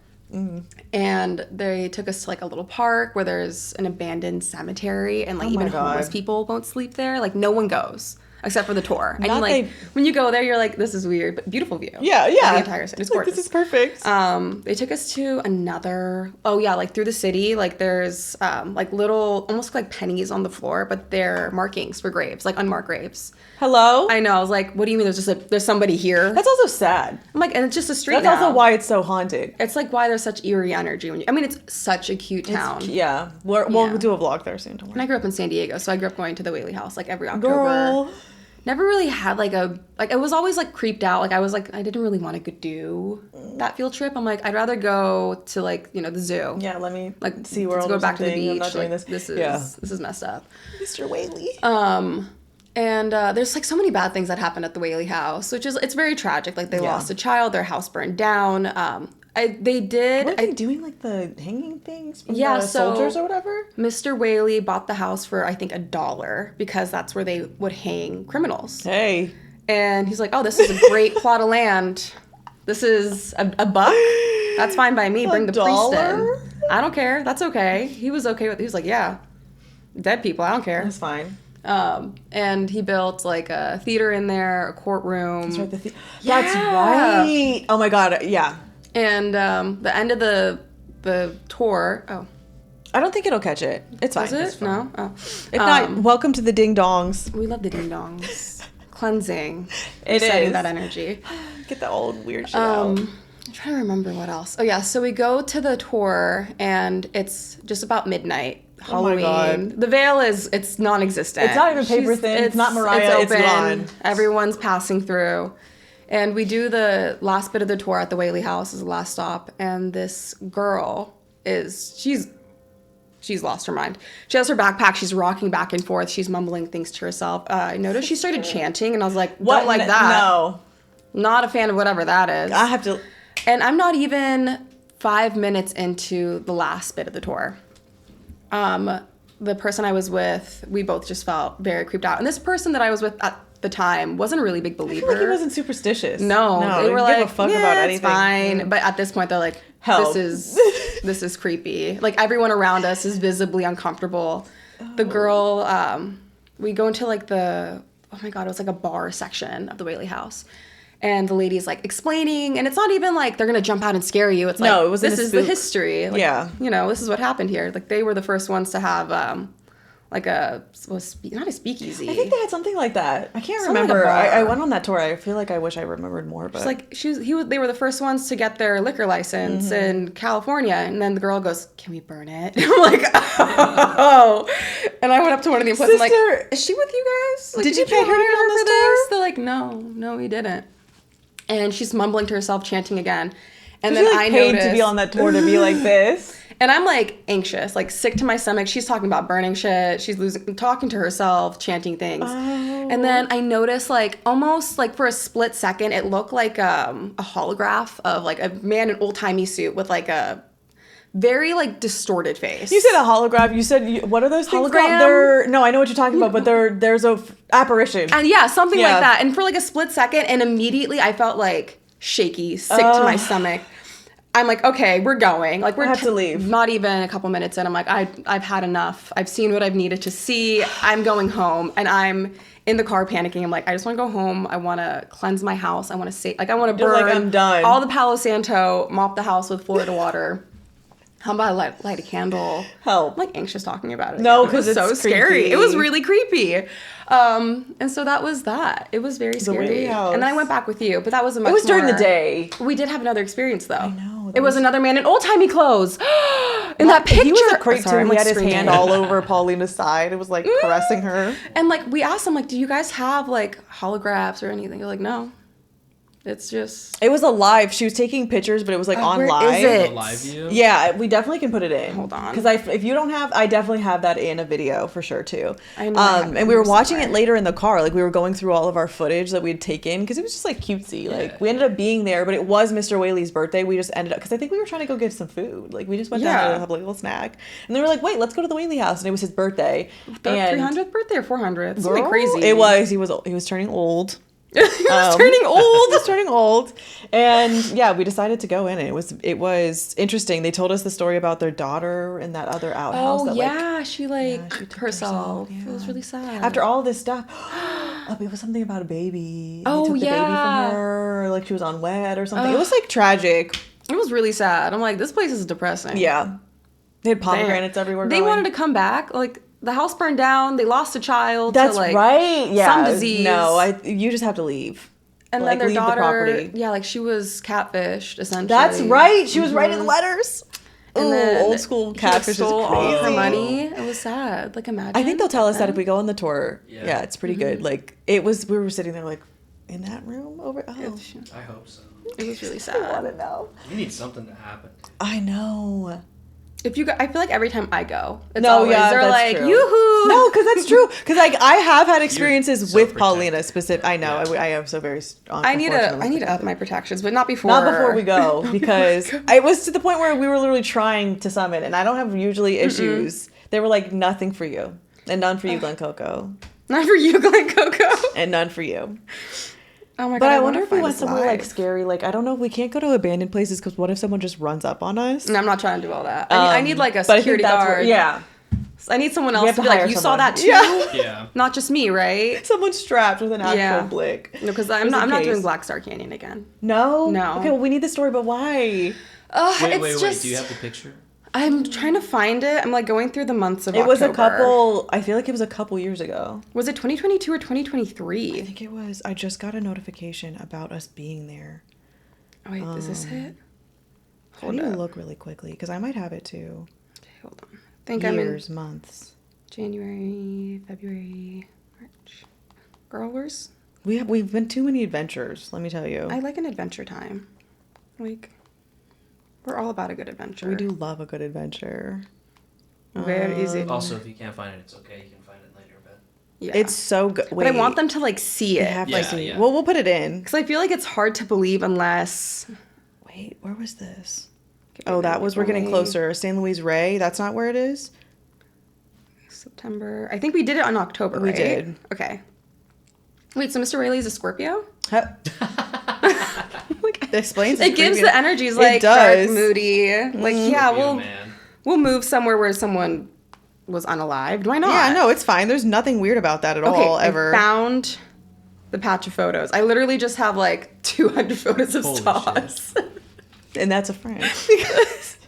And they took us to like a little park where there's an abandoned cemetery, and like even homeless people won't sleep there. Like no one goes except for the tour. And like when you go there, you're like, this is weird, but beautiful view. Yeah. The entire city. It's gorgeous. This is perfect. They took us to another. Oh yeah, like through the city. Like there's like little, almost like pennies on the floor, but they're markings for graves, like unmarked graves. Hello. I know. I was like, what do you mean? There's somebody here. That's also sad. I'm like, and it's just a street. That's also why it's so haunted. It's like why there's such eerie energy when you. I mean, it's such a cute town. We'll do a vlog there soon. Don't worry. And I grew up in San Diego, so I grew up going to the Whaley house like every October. Girl. Never really had like it was always like creeped out. Like I was like, I didn't really want to do that field trip. I'm like, I'd rather go to like, the zoo. Yeah, let me like see where let's go back to the beach. I'm not doing like, this. This is messed up. Mr. Whaley. And there's like so many bad things that happened at the Whaley house, which is it's very tragic. Like they lost a child, their house burned down. They did. Weren't they doing like the hanging things from the soldiers or whatever? Mr. Whaley bought the house for I think $1 because that's where they would hang criminals. Hey. And he's like, oh, this is a great plot of land. This is a buck. That's fine by me. Bring the priest in. I don't care. That's okay. He was okay with it. He was like, yeah, dead people. I don't care. That's fine. And he built like a theater in there, a courtroom. That's right. That's right. Oh my God. Yeah. And the end of the tour. Oh, I don't think it'll catch it. It's fine. Is it? No. Oh. If not, welcome to the ding dongs. We love the ding dongs. Cleansing. It Resetting is that energy. Get the old weird shit out. I'm trying to remember what else. Oh yeah, so we go to the tour and it's just about midnight. Halloween. Oh my God. The veil it's non-existent. It's not even paper thin. It's not Mariah. It's gone. Everyone's passing through. And we do the last bit of the tour at the Whaley house as the last stop. And this girl she's lost her mind. She has her backpack. She's rocking back and forth. She's mumbling things to herself. I noticed she started chanting and I was like, don't like that. No. Not a fan of whatever that is. I have to. And I'm not even 5 minutes into the last bit of the tour. The person I was with, we both just felt very creeped out. And this person that I was with at the time wasn't a really big believer. I feel like he wasn't superstitious. No, they were like, give a fuck about anything. It's fine. But at this point, they're like, this is creepy. Like everyone around us is visibly uncomfortable. Oh. The girl, we go into like oh my God, it was like a bar section of the Whaley house. And the lady's like explaining, and it's not even like they're gonna jump out and scare you. It's like, this is the history. Like, this is what happened here. Like they were the first ones to have like not a speakeasy. I think they had something like that. I can't remember. Like I went on that tour. I feel like I wish I remembered more. But they were the first ones to get their liquor license in California, and then the girl goes, "Can we burn it?" I'm like, "Oh!" And I went up to one of the employees. I'm like, "Is she with you guys? Like, did you pay her to be on this tour?" They're like, "No, we didn't." And she's mumbling to herself, chanting again. And then I paid noticed to be on that tour to be like this. And I'm like anxious, like sick to my stomach. She's talking about burning shit. She's talking to herself, chanting things. Oh. And then I noticed, like, almost, like, for a split second, it looked like a holograph of, like, a man in old-timey suit with, like, a very, like, distorted face. You said a holograph. You said, what are those things Hologram? called? No, I know what you're talking about, but there's a apparition. And yeah, something like that. And for, like, a split second, and immediately I felt, like, shaky, sick to my stomach. I'm like, okay, we're going. Like, we're I have to leave. Not even a couple minutes in. I'm like, I've had enough. I've seen what I've needed to see. I'm going home. And I'm in the car panicking. I'm like, I just want to go home. I want to cleanse my house. I want to say, like, I want to burn like, I'm done. all the Palo Santo, mop the house with Florida water. How about I light a candle? Help. I'm like anxious talking about it. No, because it's so scary. creepy. It was really creepy. And so that was that. It was very scary. Whaley House. And then I went back with you, but that was a much It was during the more- day. We did have another experience though. I know. It was another man in old-timey clothes. In that picture. He was a creep Sorry, too. I'm, He like, had his hand screaming. all over Paulina's side. It was like caressing her. And like we asked him, like, do you guys have like holographs or anything? They're like, no. It's just It was a live. She was taking pictures, but it was like on where live. is it? A live view? Yeah, we definitely can put it in. Hold on. Because if you don't have, I definitely have that in a video for sure too. I know I have it and we were here watching somewhere. it later in the car. Like we were going through all of our footage that we'd taken because it was just like cutesy. Like we ended up being there, but it was Mr. Whaley's birthday. We just ended up because I think we were trying to go get some food. Like we just went down Yeah. to have a little snack, and they were like, "Wait, let's go to the Whaley house," and it was his birthday. And 300th birthday or 400th? girl, Something crazy. It was. He was turning old. He was turning old. He was turning old, and yeah, we decided to go in. And it was interesting. They told us the story about their daughter in that other outhouse. Oh that, yeah, she took took herself, herself. It was really sad. after all this stuff, it was something about a baby. Oh, He took the baby yeah. from her, like she was unwed or something. It was like tragic. it was really sad. I'm like, this place is depressing. Yeah, they had pomegranates everywhere. They going. wanted to come back. Like the house burned down. They lost a child. That's to, like, right. Yeah, some disease. No, you just have to leave. And Like, then their leave the daughter, property. yeah, like she was catfished essentially. That's right. She was writing letters. And Ooh, then old school he, catfish like, stole is all crazy. her money. It was sad. Like imagine. I think they'll tell us that if we go on the tour. Yeah. Yeah, it's pretty good. Like it was, we were sitting there like, in that room over. Oh, I hope so. It was really I want sad. to know. We need something to happen. I know. If you go, I feel like every time I go, it's No, always, yeah, they're that's like, true. yoo-hoo. No, because that's true. Because like I have had experiences so with protective. Paulina specific. I know. Yeah. I am so very. I need to up my protections, but not before. Not before we go, because it was to the point where we were literally trying to summit, and I don't have usually issues. They were like, nothing for you, and none for you, Glen Coco, Not for you, Glen Coco. and none for you. Oh my god! But I wanna wonder if we find went this somewhere like live. scary. Like I don't know. We can't go to abandoned places because what if someone just runs up on us? No, I'm not trying to do all that. I need like a But I think security that's guard. yeah, I need someone We else have to to be like, hire you saw someone." that too? Yeah. Yeah. Not just me, right? someone strapped with an actual Yeah. blick. No, because I'm Just not. in I'm not case. doing Black Star Canyon again. No. No. Okay. Well, we need the story, but why? Wait. Do you have the picture? I'm trying to find it. I'm like going through the months of It was a October. couple. I feel like it was a couple years ago. Was it 2022 or I 2023? think it was. I just got a notification about us being there. Oh wait, is this it? I Hold need to up. look really quickly because I might have it too. Okay, hold on. I think Years, I'm in months. January, February, March. Girl, We've been too many adventures. Let me tell you. I like an adventure time. Like, we're all about a good adventure. We do love a good adventure. Where is it? Also, if you can't find it, it's okay. You can find it later. But Yeah. It's so good. but I want them to like see We it. have Yeah, to see. yeah. Well, we'll put it in. Because I feel like it's hard to believe unless. Wait, where was this? Give me Oh, a that minute, was. We're getting only closer. San Luis Rey. That's not where it is. September. I think we did it on October, We right? did. Okay. Wait, so Mr. Rayleigh is a Scorpio? Huh. Like, It explains. it gives creepy- the energies It like does. dark, moody. Like, yeah, Scorpio, man. we'll move somewhere where someone was unalived. Why not? Yeah, no, it's fine. There's nothing weird about that at Okay, all, ever. I found the patch of photos. I literally just have like 200 photos of Holy Stas. And that's a friend. Because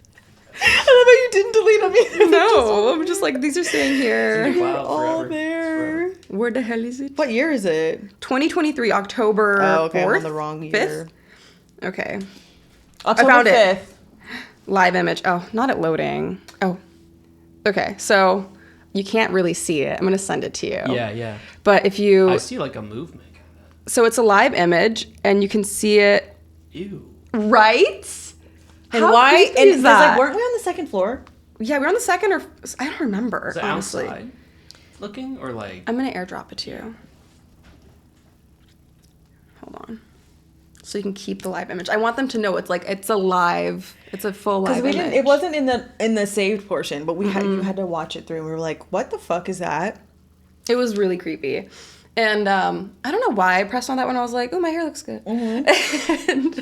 I love how you didn't delete them either. No, I'm just like, these are staying They're here. wild all forever. there. It's Where the hell is it? What year is it? 2023, October Oh, okay, 4th? I'm on the wrong year. 5th? Okay. October found it. 5th. Live image. Oh, not at loading. Oh. Okay, so you can't really see it. I'm going to send it to you. Yeah, yeah. But if you... I see like a movement kind So it's a live image, and you can see it... of. Ew. Right? And How why? creepy And is because, that? like, weren't we on the second floor? Yeah, we're on the second or... I don't remember, Is it honestly. outside looking or like? I'm going to airdrop it to you. hold on. So you can keep the live image. I want them to know it's like it's a full live image. It wasn't in the saved portion, but you had to watch it through, and we were like, what the fuck is that? It was really creepy. And I don't know why I pressed on that when I was like, oh, my hair looks good. Mm-hmm.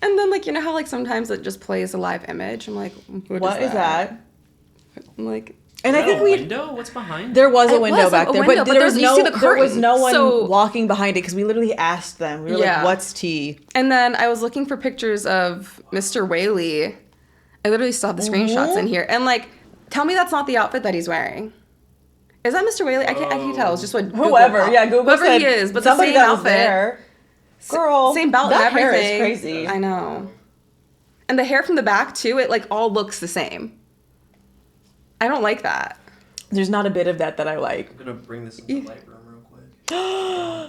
And then, like, you know how, like, sometimes it just plays a live image? I'm like, what is that? I'm like... And I think window? What's behind? There was a window back there, but there was no one so, walking behind it because we literally asked them. We were like, "What's tea?" And then I was looking for pictures of Mr. Whaley. I literally still have the screenshots in here. And like, tell me that's not the outfit that he's wearing. Is that Mr. Whaley? I can't tell. It's just what whoever. Google whoever said he is, but somebody the same that was outfit. There. Girl, same belt that and everything. Hair is crazy. I know. And the hair from the back too. It like all looks the same. I don't like that. There's not a bit of that I like. I'm gonna bring this into the Lightroom real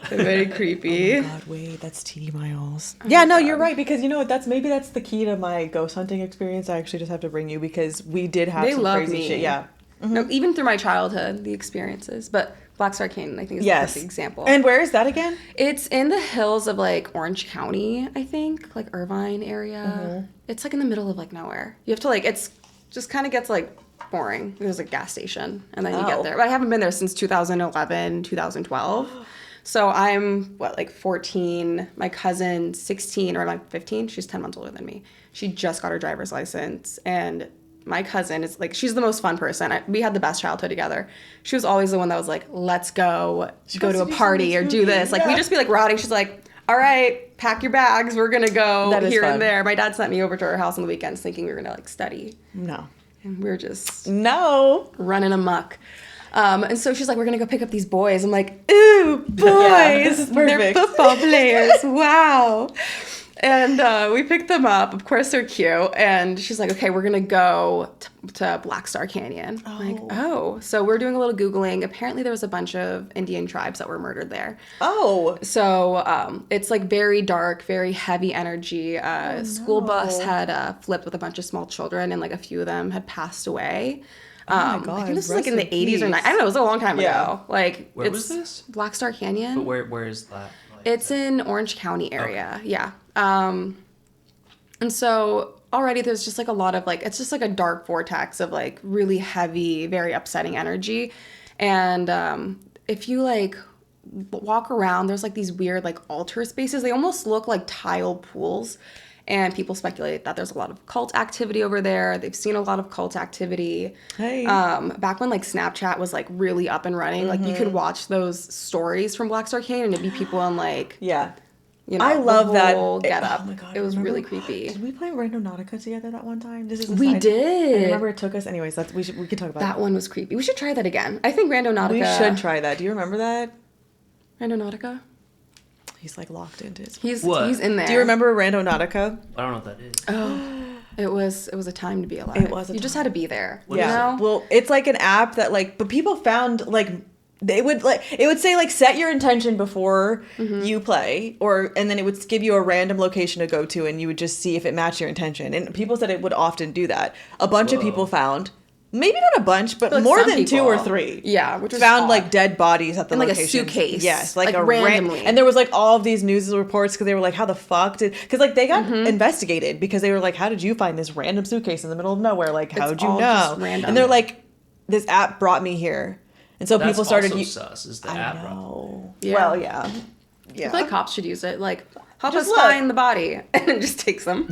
quick. Very creepy. Oh my god, wait, that's T Miles. Oh yeah, no, you're right, because you know what, that's the key to my ghost hunting experience. I actually just have to bring you because we did have some crazy shit. Yeah. Mm-hmm. No, even through my childhood, the experiences. But Black Star Canyon, I think, is the perfect example. And where is that again? It's in the hills of like Orange County, I think, like Irvine area. Mm-hmm. It's like in the middle of like nowhere. You have to like, it's just kind of gets like boring. There's a gas station and then you get there. But I haven't been there since 2011, 2012. So I'm like 14, my cousin 16 or like 15. She's 10 months older than me. She just got her driver's license, and my cousin is like, she's the most fun person. We had the best childhood together. She was always the one that was like, let's go to a party or do this. Like we'd just be like routing. She's like, all right, pack your bags. We're going to go here and there. My dad sent me over to her house on the weekends thinking we were going to like study. No. And we were just running amok. And so she's like, we're going to go pick up these boys. I'm like, ooh, boys. Yeah, this is perfect. They're football players. Wow. And we picked them up. Of course, they're cute. And she's like, okay, we're going to go to Black Star Canyon. I'm like, oh. So we're doing a little Googling. Apparently, there was a bunch of Indian tribes that were murdered there. Oh. So it's like very dark, very heavy energy. School bus had flipped with a bunch of small children, and like a few of them had passed away. Oh my God. I think this was like in the 80s or 90s. I don't know. It was a long time ago. Like, where was this? Black Star Canyon. But where is that? Like, it's in Orange County area. Okay. Yeah. And so already there's just like a lot of like, it's just like a dark vortex of like really heavy, very upsetting energy. And if you like walk around, there's like these weird like altar spaces. They almost look like tile pools. And people speculate that there's a lot of cult activity over there. They've seen a lot of cult activity. Hey. Back when like Snapchat was like really up and running, like you could watch those stories from Black Star Canyon and it'd be people in like, you know, I love that get up. Oh my God, it was really creepy. Did we play Randonautica together that one time? We did. I remember it took us. Anyways, we can talk about that. That one was creepy. We should try that again. I think Randonautica. We should try that. Do you remember that? Randonautica? He's like locked into it. He's in there. Do you remember Randonautica? I don't know what that is. Oh, it was a time to be alive. It was. You just had to be there. What you know? Well, it's like an app that like, but people found like it would say like set your intention before you play, and then it would give you a random location to go to, and you would just see if it matched your intention. And people said it would often do that. A bunch of people found. Maybe not a bunch, but like more than people, 2 or 3. Yeah, which was found like dead bodies at the location. Like a suitcase. Yes, like a randomly. And there was like all of these news reports because they were like, how the fuck did? Because like they got investigated because they were like, how did you find this random suitcase in the middle of nowhere? Like, how'd you know? And they're like, this app brought me here, and so people started. Also sus is the app. Yeah. Well, yeah. I feel like cops should use it. Like, help us find the body, and it just takes them.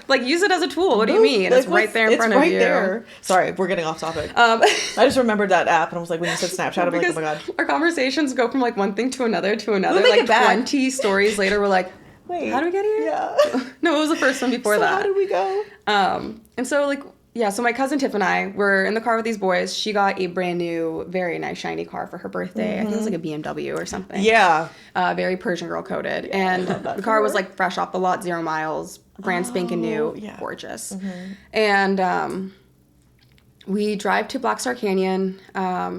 Like, use it as a tool. What do you mean? Like, it's right there in front of you. There. Sorry, we're getting off topic. I just remembered that app, and I was like, when you said Snapchat, I'm like, oh my God. Our conversations go from like one thing to another to another. Like 20 stories later, we're like, wait, how did we get here? Yeah. No, it was the first one before that. How did we go? And so like. Yeah, so my cousin Tiff and I were in the car with these boys. She got a brand new, very nice, shiny car for her birthday. I think it was like a BMW or something. Yeah. Very Persian girl coded. Yeah, and the car was like fresh off the lot, 0 miles, brand spanking new, gorgeous. And we drive to Black Star Canyon.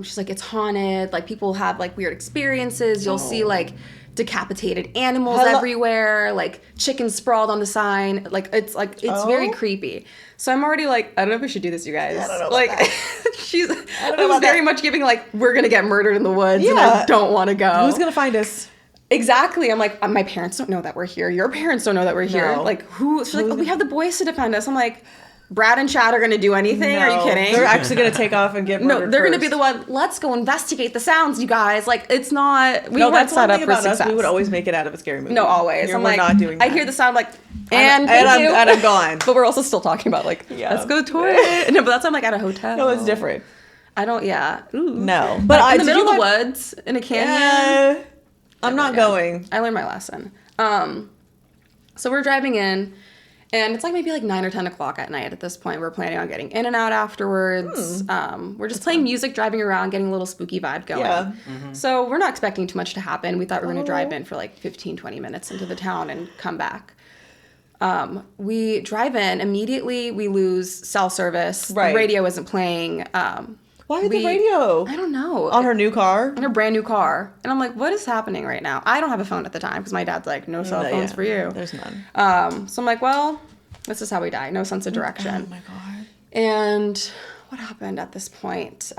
She's like, it's haunted. Like, people have like weird experiences. You'll see like decapitated animals everywhere, like chickens sprawled on the sign. Like, it's very creepy. So I'm already like, I don't know if we should do this, you guys. I don't know like, it was very much giving like, we're gonna get murdered in the woods, and I don't want to go. Who's gonna find us? Exactly. I'm like, my parents don't know that we're here. Your parents don't know that we're here. No. Like, who? She's like, oh, we have the boys to defend us. I'm like, Brad and Chad are going to do anything? No, are you kidding? They're actually going to take off and get murdered. No, they're going to be first. the one, let's go investigate the sounds, you guys. Like, it's not, we weren't that's set one up thing for about success. us. We would always make it out of a scary movie. No, always. Here, I'm we're like, not doing that. I hear the sound, like, and thank you. I'm gone. But we're also still talking about, like, let's go tour it. No, but that's, I'm like, at a hotel. No, it's different. I don't, yeah. Ooh. No. But I in the middle of the woods, in a canyon. I'm not going. I learned my lesson. So we're driving in, and it's like maybe like 9 or 10 o'clock at night at this point. We're planning on getting in and out afterwards. We're just playing music, driving around, getting a little spooky vibe going. Yeah. So we're not expecting too much to happen. We thought we were going to drive in for like 15, 20 minutes into the town and come back. We drive in, immediately we lose cell service. Right. The radio isn't playing. Why the radio? I don't know. On her new car? On her brand new car. And I'm like, what is happening right now? I don't have a phone at the time because my dad's like, no cell phones for you. There's none. So I'm like, well, this is how we die. No sense of direction. Oh my God. And what happened at this point?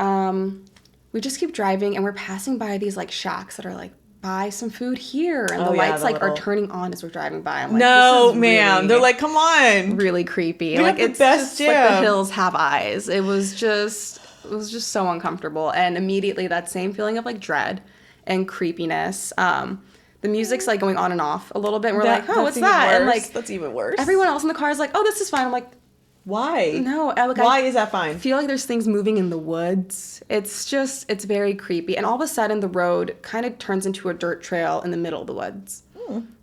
We just keep driving and we're passing by these like shacks that are like, buy some food here. And the lights like are turning on as we're driving by. I'm like, no, this is ma'am. really, They're like, come on. really creepy. We like have the it's best just like the jam. hills have eyes. It was just so uncomfortable. And immediately that same feeling of like dread and creepiness. The music's like going on and off a little bit. And we're like, oh, what's that? And like, that's even worse. everyone else in the car is like, oh, this is fine. I'm like, why? no. Why is that fine? I feel like there's things moving in the woods. It's very creepy. And all of a sudden the road kind of turns into a dirt trail in the middle of the woods.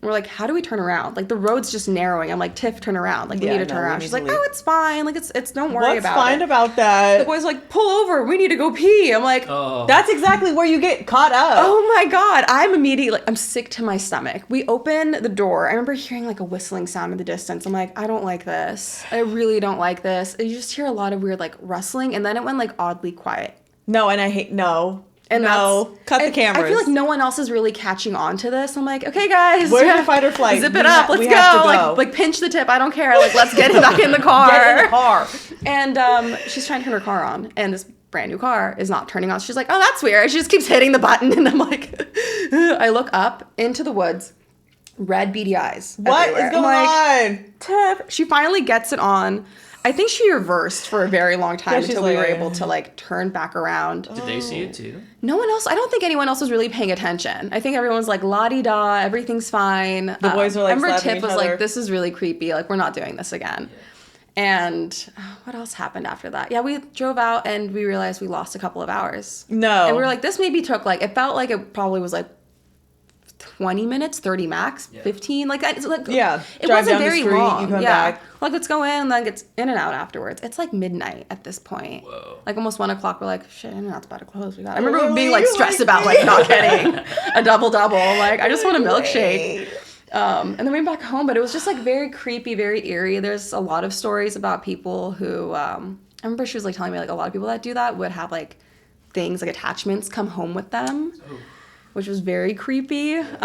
We're like, how do we turn around? Like the road's just narrowing. I'm like, Tiff, turn around. Like we need to turn around. She's like, oh, it's fine. Like it's don't worry about it. What's fine about that? The boy's like, pull over. We need to go pee. I'm like, that's exactly where you get caught up. oh my God. I'm immediately like, I'm sick to my stomach. We open the door. I remember hearing like a whistling sound in the distance. I'm like, I don't like this. I really don't like this. And you just hear a lot of weird like rustling. And then it went like oddly quiet. No, and I hate, no. And no, cut the cameras. I feel like no one else is really catching on to this. I'm like, okay, guys, where's your fight or flight? Zip it up, let's go. Like pinch the tip. I don't care. Like let's get back in the car. Get in the car. And she's trying to turn her car on, and this brand new car is not turning on. She's like, oh, that's weird. She just keeps hitting the button, and I'm like, I look up into the woods, red beady eyes. What everywhere. is going on? Tiff. She finally gets it on. I think she reversed for a very long time until we were able to like turn back around. Did they see it too? No one else. I don't think anyone else was really paying attention. I think everyone's like la-di-da, everything's fine. The boys were like, I remember slapping Tiff was each other. like, this is really creepy. Like we're not doing this again. And what else happened after that? Yeah, we drove out and we realized we lost a couple of hours. No. And we were like, this maybe took like, it felt like it probably was like 20 minutes, 30 max, 15, like that. It's like, yeah, it drive wasn't down very the street, long. you come yeah, back. like let's go in, and then gets in and out afterwards. It's like midnight at this point. Whoa. Like almost 1 o'clock. We're like, shit, In-N-Out's about to close. We got. I remember being like stressed about like not getting a double. Like I just want a milkshake. And then we went back home, but it was just like very creepy, very eerie. There's a lot of stories about people who. I remember she was like telling me like a lot of people that do that would have like things like attachments come home with them. Ooh. Which was very creepy. Not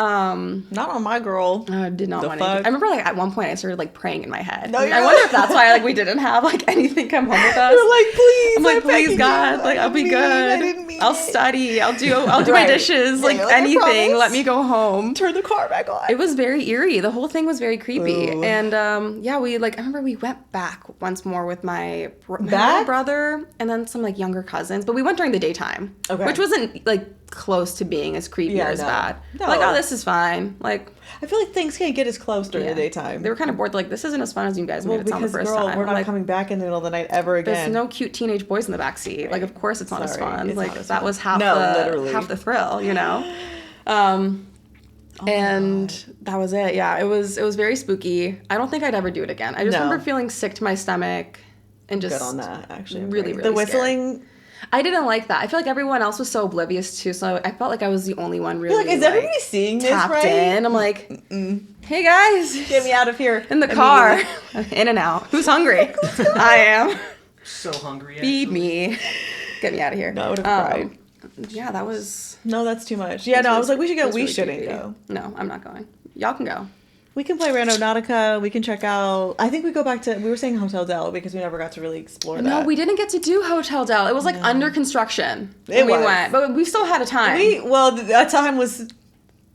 on my girl. I did not want to. fuck? I remember like at one point I started like praying in my head. No, I wonder if that's why like we didn't have like anything come home with us. You're like, please. I'm like, I'm please begging God, you. like I'll be I didn't good. mean I'll it. study. I'll do my Right. dishes. Yeah, Like you're like, I anything. promise. Let me go home. Turn the car back on. It was very eerie. The whole thing was very creepy. Ooh. And yeah, we like I remember we went back once more with my little Back? brother and then some like younger cousins, but we went during the daytime, Okay. which wasn't like close to being as creepy or as no. bad. No. Like, oh, this is fine. Like, I feel like things can't get as close during the daytime. they were kind of bored. They're like, this isn't as fun as you guys made it sound the first girl, time. we're I'm not like, coming back in the middle of the night ever again. there's no cute teenage boys in the backseat. Like, of course it's not as Sorry, fun. it's Like, not as that fun. was half literally. the thrill, you know? And that was it. Yeah, it was very spooky. I don't think I'd ever do it again. I just No. remember feeling sick to my stomach and just Good on that, actually. really, The really whistling. I didn't like that. I feel like everyone else was so oblivious too, so I felt like I was the only one really You're like, is everybody seeing this tapped right? in. I'm like, hey guys, Get me out of here. in the car, in and out. Who's hungry? I am. So hungry. Feed me. Get me out of here. No, I would have cried. Yeah, that was. No, that's too much. Yeah, no, I was like, we should go. We shouldn't creepy. go. No, I'm not going. Y'all can go. We can play Randonautica. We can check out. I think we go back to. We were saying Hotel Del because we never got to really explore that. No, we didn't get to do Hotel Del. It was like under construction. It when we was. went, but we still had a time. That time was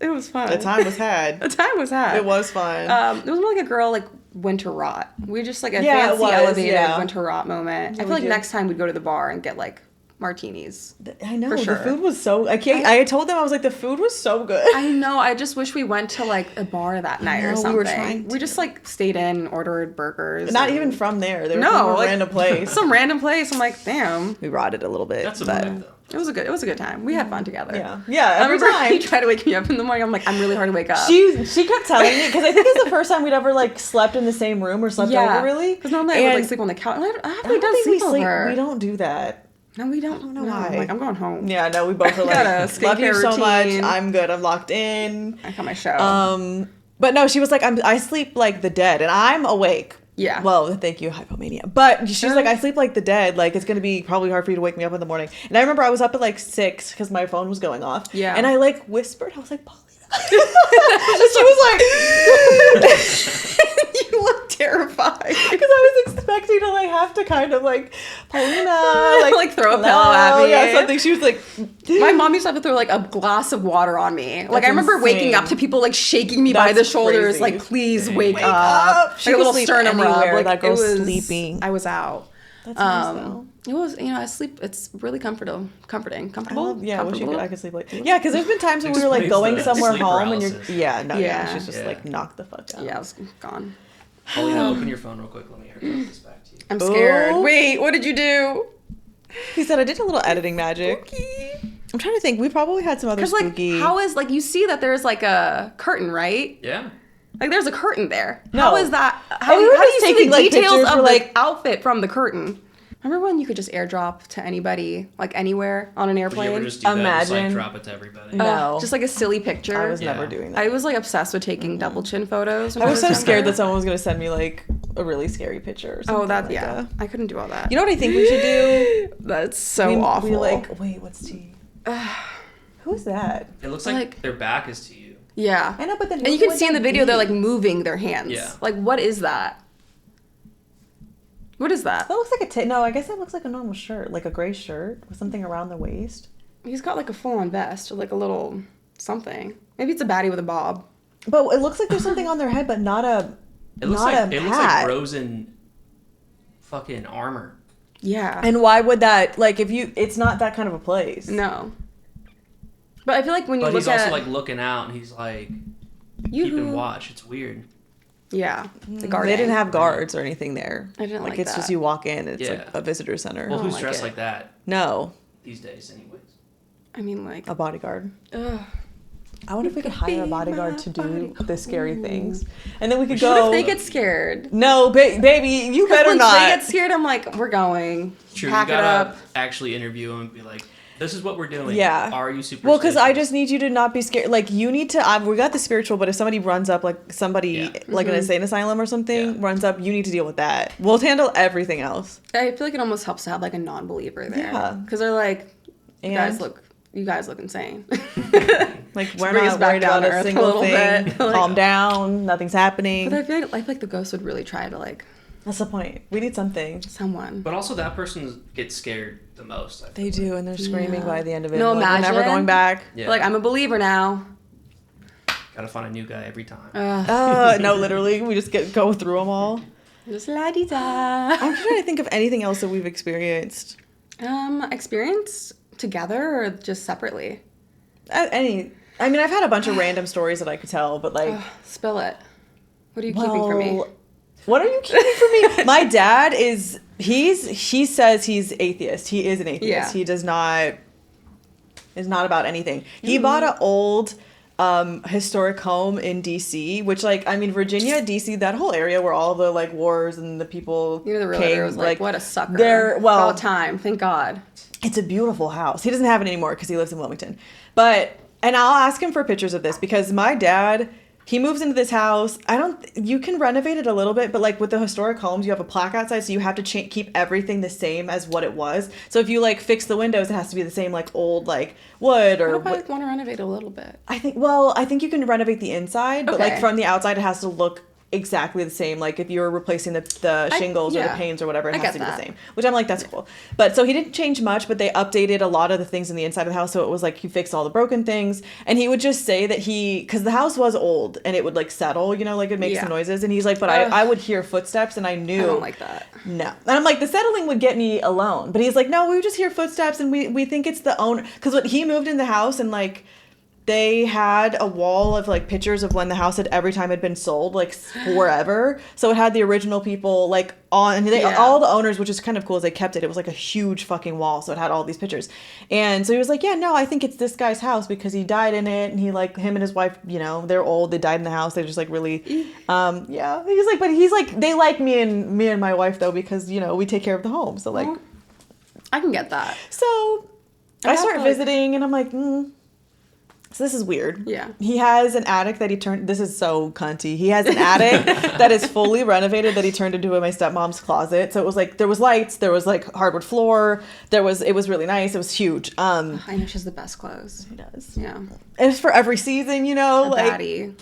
It was fun. The time was had. The time was had. It was fun. It was more like a girl like winter rot. We just like a Yeah, it fancy was, elevated yeah. winter rot moment. Yeah, I we feel like did. next time we'd go to the bar and get like martinis. I know, for the sure. food was so... I told them, I was like, the food was so good. I know. I just wish we went to like a bar that night know, or we something. were trying We just like stayed in, ordered burgers. Not and- even from there. They were No, from a like, random place. Some random place. I'm like, damn. We rotted a little bit. That's a but vibe, though. It was a good time. We had fun together. yeah. Yeah, I every remember time. he tried to wake me up in the morning. I'm like, I'm really hard to wake up. She kept telling me, because I think it's the first time we'd ever, like, slept in the same room or slept over, really. Because normally I would like And sleep on the couch. I I have don't done think we sleepover. We don't do that. No, we don't. I don't know No, why. I'm like, I'm going home. Yeah, no, we both are Got a like, love you skincare so much. routine. I'm good. I'm locked in. I got my show. But no, she was like, I sleep like the dead, and I'm awake. Yeah. Well, thank you, hypomania. But she's like, I sleep like the dead. Like, it's going to be probably hard for you to wake me up in the morning. And I remember I was up at like 6 because my phone was going off. Yeah. And I like whispered. I was like, Paulina. And she was like, You look terrified. because I was expecting to like have to kind of like, Paulina, Like, throw a hello, pillow at me. Yeah, something. She was like, My mom used to have to throw like a glass of water on me. Like That's I remember waking insane. up to people like shaking me by the That's shoulders, crazy. like please wake, Wake up. up. She Like a could little sleep sternum rub. anywhere. Like That girl's it was, sleeping. I was out. That's nice, though. It was, I sleep. It's really comforting. Comfortable. I wish Comfortable? I could sleep like because there's been times when we were like Explains going the somewhere sleep home and paralysis. Yeah. she's just Yeah. like knocked the fuck out. Yeah, I was gone. Paulina, open your phone real quick. Let me airdrop this back to you. I'm scared. Oh. Wait, what did you do? He said I did a little editing magic. I'm trying to think. We probably had some other Because like, spooky. how is like you see that there's like a curtain, right? Yeah. Like there's a curtain there. No. How is that? How, we were how do just you see taking, the like, details pictures of for, the like- outfit from the curtain? Remember when you could just airdrop to anybody, like anywhere on an Would you airplane? ever just do that? Just like Imagine. drop it to everybody. No. Just like a silly picture. I was Yeah. never doing that. I was like obsessed with taking double chin photos. when I was so younger. scared that someone was gonna send me like a really scary picture. Or something Oh, that like yeah. that. I couldn't do all that. You know what I think we should do? That's so awful. We like wait, what's T? Who's that? It looks like, Like- their back is to you. Yeah. I know, but then And you who can would see in the that video be? they're like moving their hands. Yeah. Like what is that? What is that? That looks like no, I guess that looks like a normal shirt, like a gray shirt with something around the waist. He's got like a full-on vest or like a little something. Maybe it's a baddie with a bob. But it looks like there's something on their head, but not a. It looks not like a it looks hat. like Rosen fucking armor. Yeah. And why would that? Like, if you, it's not that kind of a place. No. But I feel like when you But look he's at also like looking out and he's like keeping watch. It's weird. Yeah. The They guarding. didn't have guards or anything there. I didn't like it's just that. you walk in. It's Yeah. like a visitor center. Well, who's like dressed it. like that No, these days, anyways? I mean like a bodyguard. ugh. I wonder if we could hire a be bodyguard my to do bodyguard. the scary things, and then we could What go. if they get scared? No, baby, you better Once not. they get scared, I'm like, we're going. True, Pack you it gotta up. actually interview him and be like, "This is what we're doing. Yeah. Are you superstitious?" Well, because I just need you to not be scared. Like, you need to. We got the spiritual, but if somebody runs up, like somebody, Yeah. like an insane asylum or something, Yeah. runs up, you need to deal with that. We'll handle everything else. I feel like it almost helps to have like a non-believer there. Yeah. Because they're like, you And- guys look insane. Like, Just we're bring us not back worried down about to a earth a single little thing. bit. Like- Calm down. Nothing's happening. But I feel like the ghost would really try to like That's the point. We need something. someone. But also, that person gets scared the most. I They feel do, and they're screaming Yeah. by the end of it. No, like, we're never imagine. going back. Yeah. Like I'm a believer now. Gotta find a new guy every time. No, literally, we just go through them all. Just la di da. I'm trying to think of anything else that we've experienced. Experience together or just separately? I mean, I've had a bunch of random stories that I could tell, but like, Spill it. What are you keeping from me? What are you keeping from me? My dad is he says he's atheist. He is an atheist. Yeah. He is not about anything. He bought an old historic home in DC, which Virginia, DC, that whole area where all the like wars and the people You know, the realtor came, was like, what a sucker. Well, About time. Thank God. it's a beautiful house. He doesn't have it anymore because he lives in Wilmington. And I'll ask him for pictures of this because my dad, he moves into this house. You can renovate it a little bit, but like with the historic homes, you have a plaque outside, so you have to keep everything the same as what it was. So if you like fix the windows, it has to be the same like old like wood or. What if I want to renovate a little bit? I think you can renovate the inside, but like Okay. from the outside, it has to look exactly the same. Like if you were replacing the shingles or the panes or whatever, it has to be the same. Which I'm like, that's cool. But so he didn't change much, but they updated a lot of the things in the inside of the house. So it was like he fixed all the broken things. And he would just say that because the house was old and it would like settle, you know, like it makes some noises. And he's like, but I would hear footsteps and I knew. I don't like that. No. And I'm like, the settling would get me alone. But he's like, no, we would just hear footsteps and we think it's the owner. Because when he moved in the house and like, they had a wall of like pictures of when the house had every time had been sold, like forever. So it had the original people like on all the owners, which is kind of cool, as they kept it. It was like a huge fucking wall, so it had all these pictures. And so he was like, yeah, no, I think it's this guy's house because he died in it, and he like him and his wife, you know, they're old, they died in the house. They're just like really, yeah. He's like they like me and my wife though because you know we take care of the home. So like, I can get that. So I start visiting, and I'm like. So this is weird. Yeah. He has an attic that he turned... This is so cunty. He has an attic that is fully renovated that he turned into my stepmom's closet. So it was like... There was lights. There was like hardwood floor. It was really nice. It was huge. I know she has the best clothes. She does. Yeah. It's for every season, you know? Baddie.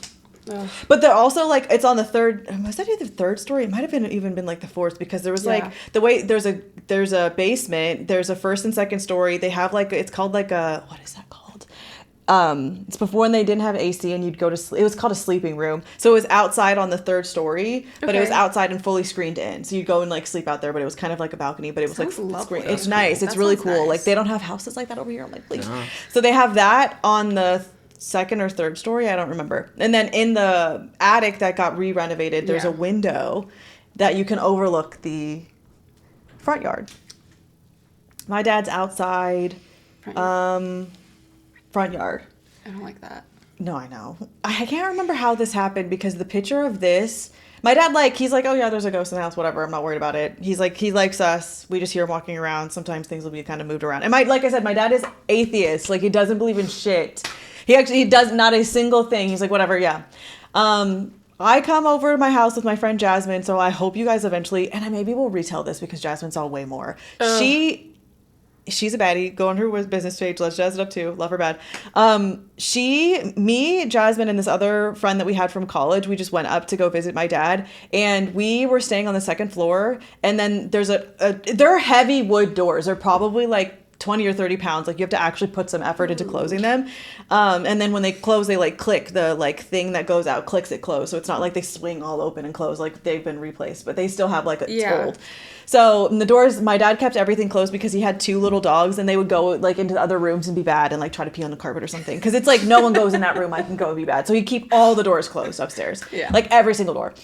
Ugh. But they're also like... It's on the third... Was that either the third story? It might have even been like the fourth because there was like... The way... There's a basement. There's a first and second story. They have like... It's called like a... What is that called? It's before when they didn't have AC and you'd go to sleep. It was called a sleeping room. So it was outside on the third story, but it was outside and fully screened in. So you'd go and like sleep out there, but it was kind of like a balcony, but it was like screened. It's nice. It's really cool. Nice. Like they don't have houses like that over here. I'm like, please. No. So they have that on the second or third story. I don't remember. And then in the attic that got re-renovated, there's a window that you can overlook the front yard. My dad's outside. Front yard. I don't like that. No, I know. I can't remember how this happened because the picture of this, my dad he's like, oh yeah, there's a ghost in the house, whatever. I'm not worried about it. He's like, he likes us. We just hear him walking around. Sometimes things will be kind of moved around. And like I said, my dad is atheist. Like he doesn't believe in shit. He does not a single thing. He's like, whatever, yeah. I come over to my house with my friend Jasmine, so I hope you guys eventually, and I maybe will retell this because Jasmine saw way more. She's a baddie. Go on her business page. Let's jazz it up too. Love her bad. Me, Jasmine, and this other friend that we had from college, we just went up to go visit my dad. And we were staying on the second floor. And then there are heavy wood doors. They're probably like 20 or 30 pounds. Like you have to actually put some effort into closing them. And then when they close, they like click the like thing that goes out, clicks it closed. So it's not like they swing all open and close like they've been replaced, but they still have like it's old. So the doors, my dad kept everything closed because he had 2 little dogs and they would go like into the other rooms and be bad and like try to pee on the carpet or something. Cause it's like no one goes in that room. I can go and be bad. So he'd keep all the doors closed upstairs. Yeah. Like every single door.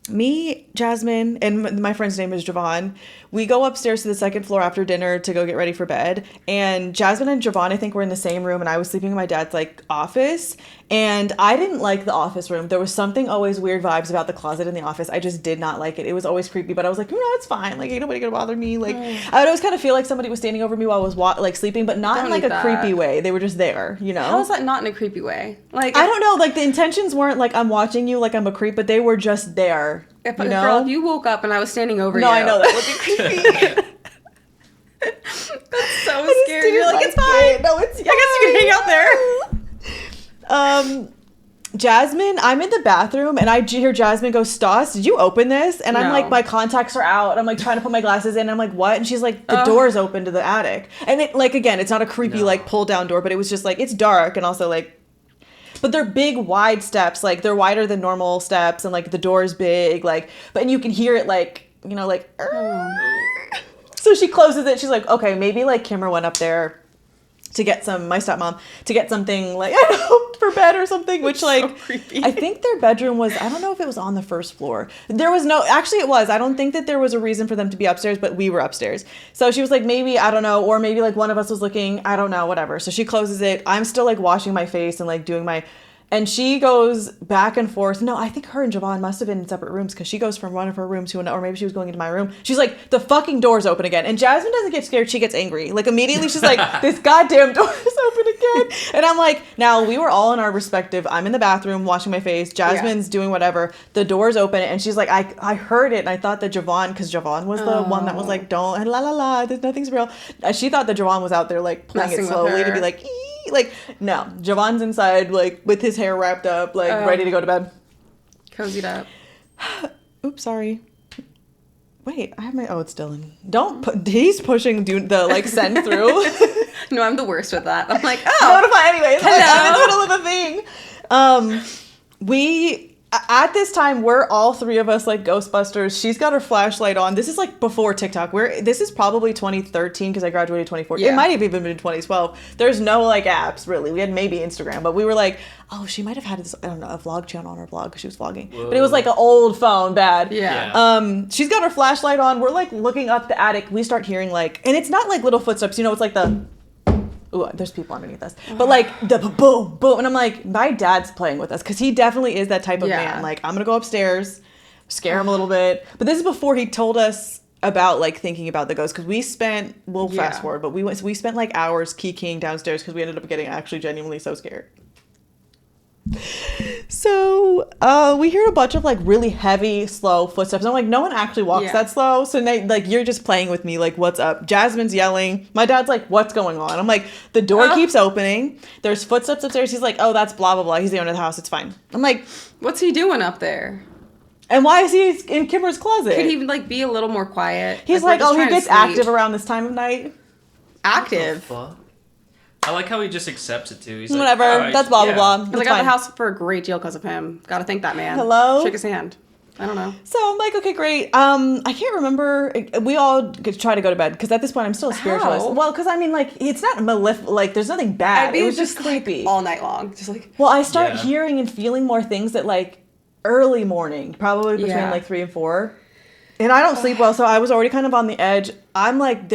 Me, Jasmine, and my friend's name is Javon. We go upstairs to the second floor after dinner to go get ready for bed. And Jasmine and Javon, I think, were in the same room. And I was sleeping in my dad's like office. And I didn't like the office room. There was something always weird vibes about the closet in the office. I just did not like it. It was always creepy. But I was like, no, it's fine. Like, ain't nobody gonna bother me. Like, I would always kind of feel like somebody was standing over me while I was like sleeping, but not in like a creepy way. They were just there, you know? How is that not in a creepy way? Like, I don't know. Like the intentions weren't like I'm watching you like I'm a creep, but they were just there. Girl, if you woke up and I was standing over you. No, I know that would be creepy. That's so scary. You're like, it's fine. No, it's fine. I guess you can hang out there. Jasmine, I'm in the bathroom and I hear Jasmine go, Stas, did you open this? And I'm like, my contacts are out. I'm like trying to put my glasses in. I'm like, what? And she's like, the door's open to the attic. And it like, again, it's not a creepy like pull down door, but it was just like, it's dark and also like, but they're big, wide steps. Like they're wider than normal steps, and like the door's big. Like, and you can hear it like, you know, like. So she closes it. She's like, okay, maybe like Kimmer went up there to get my stepmom to get something like I don't know for bed or something. Which like so creepy. I think their bedroom was. I don't know if it was on the first floor. There was no. Actually, it was. I don't think that there was a reason for them to be upstairs, but we were upstairs. So she was like, maybe I don't know, or maybe like one of us was looking. I don't know, whatever. So she closes it. I'm still like washing my face and like doing my. And she goes back and forth. No, I think her and Javon must have been in separate rooms because she goes from one of her rooms to another, or maybe she was going into my room. She's like, the fucking door's open again. And Jasmine doesn't get scared. She gets angry. Like immediately she's like, this goddamn door is open again. And I'm like, now we were all in our respective, I'm in the bathroom washing my face. Jasmine's doing whatever. The door's open. And she's like, I heard it. And I thought that Javon, because Javon was the one that was like, don't, la la la, nothing's real. She thought that Javon was out there like playing it slowly to be like, like, no, Javon's inside, like, with his hair wrapped up, like, ready to go to bed. Cozied up. Oops, sorry. Wait, I have my. Oh, it's Dylan. Don't put. He's pushing the like send through. No, I'm the worst with that. I'm like, oh. Notify anyways. Hello. Like, I'm in the middle of a thing. We at this time we're all three of us like Ghostbusters. She's got her flashlight on. This is like before TikTok. This is probably 2013 because I graduated 2014. Yeah. It might have even been 2012. There's no like apps really. We had maybe Instagram, but we were like, oh, she might have had this, I don't know, a vlog channel on her blog because she was vlogging. Whoa. But it was like an old phone, bad. Yeah. She's got her flashlight on. We're like looking up the attic. We start hearing like, and it's not like little footsteps. You know, it's like the. Ooh, there's people underneath us. But like the boom, boom. And I'm like, my dad's playing with us because he definitely is that type of man. Like, I'm going to go upstairs, scare him a little bit. But this is before he told us about like thinking about the ghost because we'll fast forward, but we spent like hours keying downstairs because we ended up getting actually genuinely so scared. So we hear a bunch of like really heavy, slow footsteps. I'm like, no one actually walks that slow. So now, like, you're just playing with me. Like, what's up? Jasmine's yelling. My dad's like, what's going on? I'm like, the door keeps opening. There's footsteps upstairs. He's like, oh, that's blah, blah, blah. He's the owner of the house. It's fine. I'm like, what's he doing up there? And why is he in Kimber's closet? Could he like be a little more quiet? He's like oh, he gets active around this time of night. Active. I like how he just accepts it too. He's whatever. Like, right, that's blah blah blah. I got the house for a great deal because of him. Gotta thank that man. Hello. Shake his hand. I don't know. So I'm like, okay, great. I can't remember. We all try to go to bed because at this point I'm still a spiritualist. How? Well, because I mean, like, it's not like there's nothing bad. It was just creepy all night long. Just like. Well, I start hearing and feeling more things at like early morning, probably between like 3 and 4. And I don't sleep well, so I was already kind of on the edge. I'm like,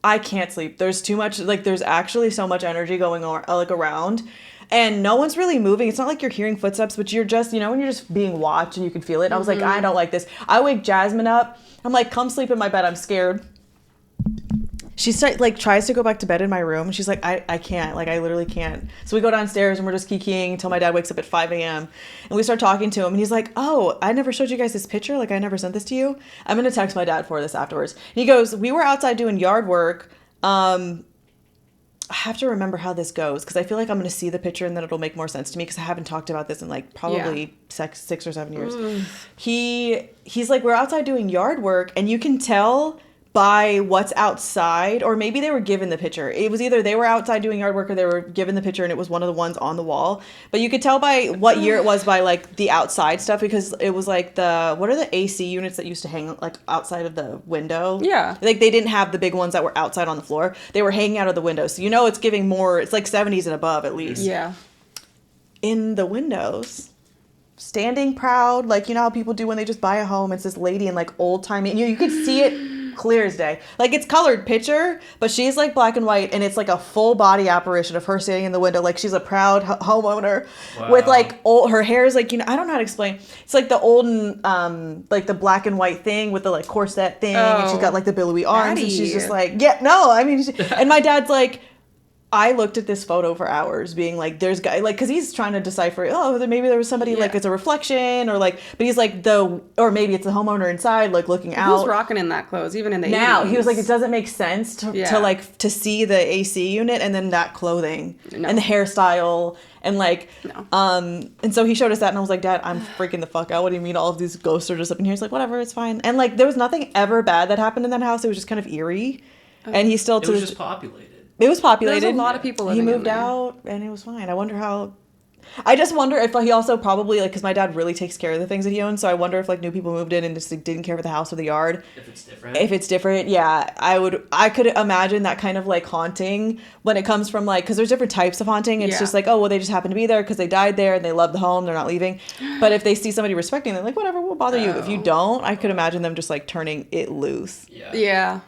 I can't sleep. There's too much, like, there's actually so much energy going on, like, around. And no one's really moving. It's not like you're hearing footsteps, but you're just, you know, when you're just being watched and you can feel it. I was like, I don't like this. I wake Jasmine up. I'm like, come sleep in my bed. I'm scared. She tries to go back to bed in my room. She's like, I can't. Like, I literally can't. So we go downstairs and we're just keying until my dad wakes up at 5 a.m. And we start talking to him. And he's like, oh, I never showed you guys this picture. Like, I never sent this to you. I'm going to text my dad for this afterwards. And he goes, we were outside doing yard work. I have to remember how this goes because I feel like I'm going to see the picture and then it'll make more sense to me because I haven't talked about this in like probably 6 or 7 years. He's like, we're outside doing yard work and you can tell by what's outside, or maybe they were given the picture. It was either they were outside doing yard work or they were given the picture and it was one of the ones on the wall. But you could tell by what year it was by like the outside stuff because it was like what are the AC units that used to hang like outside of the window? Yeah. Like they didn't have the big ones that were outside on the floor. They were hanging out of the window. So you know it's giving more, it's like 70s and above at least. Yeah. In the windows. Standing proud, like you know how people do when they just buy a home. It's this lady in like old timey. You could see it clear as day. Like it's colored picture, but she's like black and white, and it's like a full body apparition of her standing in the window, like she's a proud homeowner with like her hair is like, you know, I don't know how to explain. It's like the olden, like the black and white thing with the like corset thing, and she's got like the billowy arms, and she's just like, yeah, no, I mean, and my dad's like. I looked at this photo for hours being like, there's guy, like, cause he's trying to decipher, maybe there was somebody like it's a reflection or like, but he's like or maybe it's the homeowner inside, like looking out. Who's rocking in that clothes, even in the now 80s? He was like, it doesn't make sense to see the AC unit and then that clothing and the hairstyle and like, and so he showed us that and I was like, Dad, I'm freaking the fuck out. What do you mean all of these ghosts are just up in here? He's like, whatever, it's fine. And like, there was nothing ever bad that happened in that house. It was just kind of eerie. And he still, it was just populated. It was populated. There's a lot of people living in there. He moved out, and it was fine. I just wonder if he also probably, like, because my dad really takes care of the things that he owns, so I wonder if, like, new people moved in and just like, didn't care for the house or the yard. If it's different, yeah. I could imagine that kind of, like, haunting when it comes from, like, because there's different types of haunting. It's just like, oh, well, they just happen to be there because they died there and they love the home. They're not leaving. But if they see somebody respecting them, like, whatever, we'll bother you. If you don't, I could imagine them just, like, turning it loose. Yeah.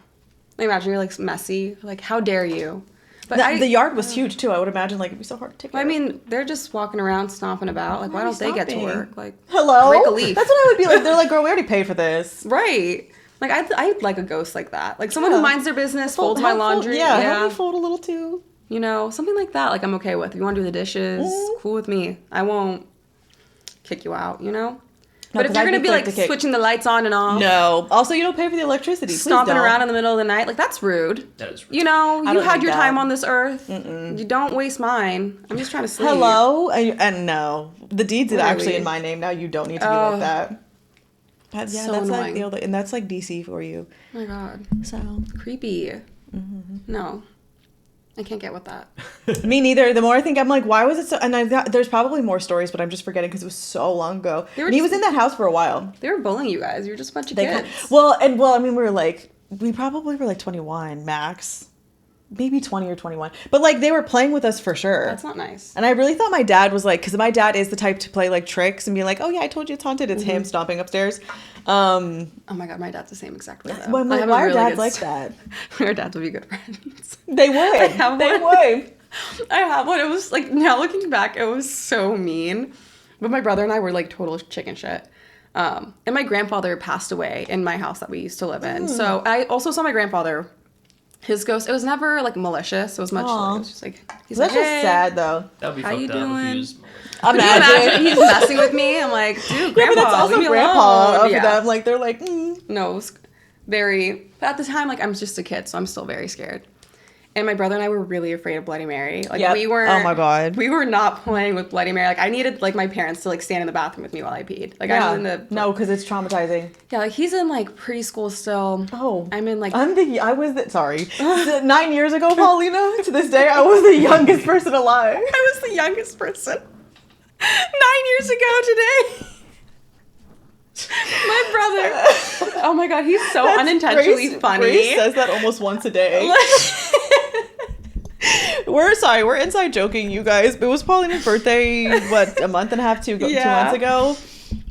Like, imagine you're, like, messy. Like, how dare you? But the yard was huge, too. I would imagine, like, it'd be so hard to take care of. I mean, they're just walking around, stomping about. Like, why don't they get to work? Like, hello? Break a leaf. That's what I would be like. They're like, girl, we already paid for this. Right. Like, I'd like a ghost like that. Like, someone who minds their business, folds my laundry. Help me fold a little, too. You know, something like that. Like, I'm okay with. If you want to do the dishes, cool with me. I won't kick you out, you know? But if 'cause you're I'd gonna be quick like to kick. switching the lights on and off, No. Also, you don't pay for the electricity. Please stomping don't. around in the middle of the night, like that's rude. That is rude. You know, I you don't had like your that. time on this earth. You don't waste mine. I'm just trying to sleep. Hello? And no. The deed's Literally. actually in my name now. You don't need to be like that. But yeah, So that's like annoying. the old, and that's like DC for you. Oh my god, So creepy. No, I can't get with that. me neither. The more I think, I'm like, why was it so? And there's probably more stories, but I'm just forgetting because it was so long ago. They were And he just- was in that house for a while. They were bullying you guys. You were just a bunch of They kids. well, I mean, we probably were like 21 max, maybe 20 or 21. But like they were playing with us for sure. That's not nice. And I really thought my dad was like, because my dad is the type to play like tricks and be like, oh yeah, I told you it's haunted. It's him stomping upstairs. Oh my god, my dad's the same exact way. Though. Well, I'm I like, have a why are really dads good like s- that? Our dads would be good friends. They would. have They one. would. I have one. It was like, now looking back, it was so mean. But my brother and I were like total chicken shit. And my grandfather passed away in my house that we used to live in. So I also saw my grandfather. His ghost. It was never like malicious. It was much. Aw. It was just like he's That's like, just hey, sad though. That would be How fucked you up if doing? you just Could you imagine he's messing with me? I'm like, dude, Yeah, grandpa, but it's also leave me grandpa alone. of Yeah. them. Like they're like, No, it was very. But at the time, like I'm just a kid, so I'm still very scared. And my brother and I were really afraid of Bloody Mary. Like Yep. we were. Oh my God. We were not playing with Bloody Mary. Like I needed like my parents to like stand in the bathroom with me while I peed. Like yeah. I'm in the. No, because it's traumatizing. Yeah, like he's in like preschool still. Oh. I'm in like. Sorry. 9 years ago, Paulina, to this day, I was the youngest person alive. I was the youngest person. 9 years ago today. My brother. Oh my god, he's so unintentionally funny. Grace says that almost once a day. We're inside joking, you guys. It was Paulina's birthday, a month and a half, 2 Yeah. months ago.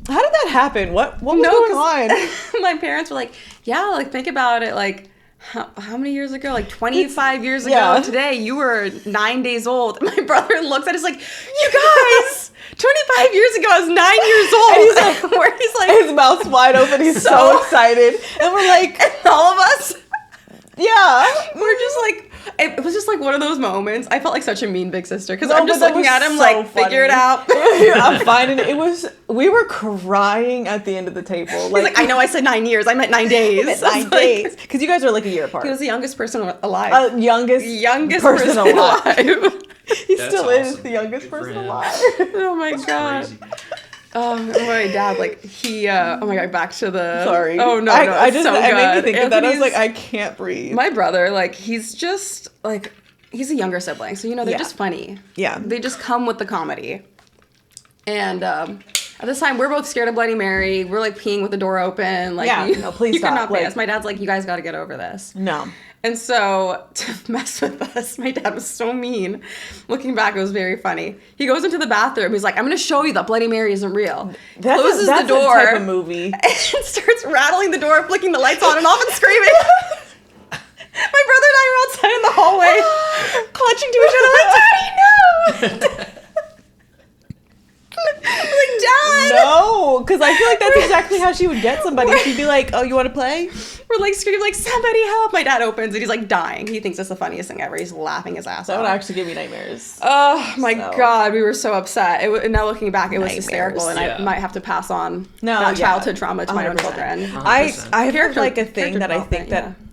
How did that happen? What was No, going 'cause on? my parents were like, yeah, like think about it, like how many years ago? Like 25 years ago Yeah. today, you were 9 days old. My brother looks at us like, you guys, 25 years ago, I was 9 years old. And he's like, where he's like, His mouth's wide open. He's so So- excited. And we're like, all of us, yeah. we're just like, it was just like one of those moments. I felt like such a mean big sister because No, I'm just but that looking was at him so like, funny. figure it out. I'm fine. And we were crying at the end of the table. He's like, I know I said 9 years. I meant 9 days. I was 9 like- days. Because you guys are like a year apart. He was the youngest person alive. Youngest person alive. He That's still is awesome. the youngest Good for person him. alive. Oh my god. Crazy. My dad, like he. Oh my god, back to the. Sorry. Oh no, I it's just so it made me good. think of that. I was like, Anthony's- I can't breathe. my brother, like he's just like he's a younger sibling, so you know they're Yeah. just funny. Yeah. They just come with the comedy. And at this time, we're both scared of Bloody Mary. We're like peeing with the door open. Like, Yeah, no, please you stop. cannot pay Like- us. My dad's like, you guys got to get over this. No. And so, to mess with us, my dad was so mean. Looking back, it was very funny. He goes into the bathroom. He's like, I'm going to show you that Bloody Mary isn't real. Closes that's the door. a type of movie. And starts rattling the door, flicking the lights on and off and screaming. My brother and I were outside in the hallway, clutching to each other like, Daddy, no! like, Dad! No, because I feel like that's exactly how she would get somebody. She'd be like, oh, you want to play? We're like screaming, like, somebody help! My dad opens and he's like dying. He thinks it's the funniest thing ever. He's laughing his ass That off. would actually give me nightmares. Oh my So. god, we were so upset. Now looking back, it was Nightmares. hysterical, and Yeah. I might have to pass on No, that yeah. childhood trauma to my own 100%. children. I 100%. have Character- like a thing character that I think development, that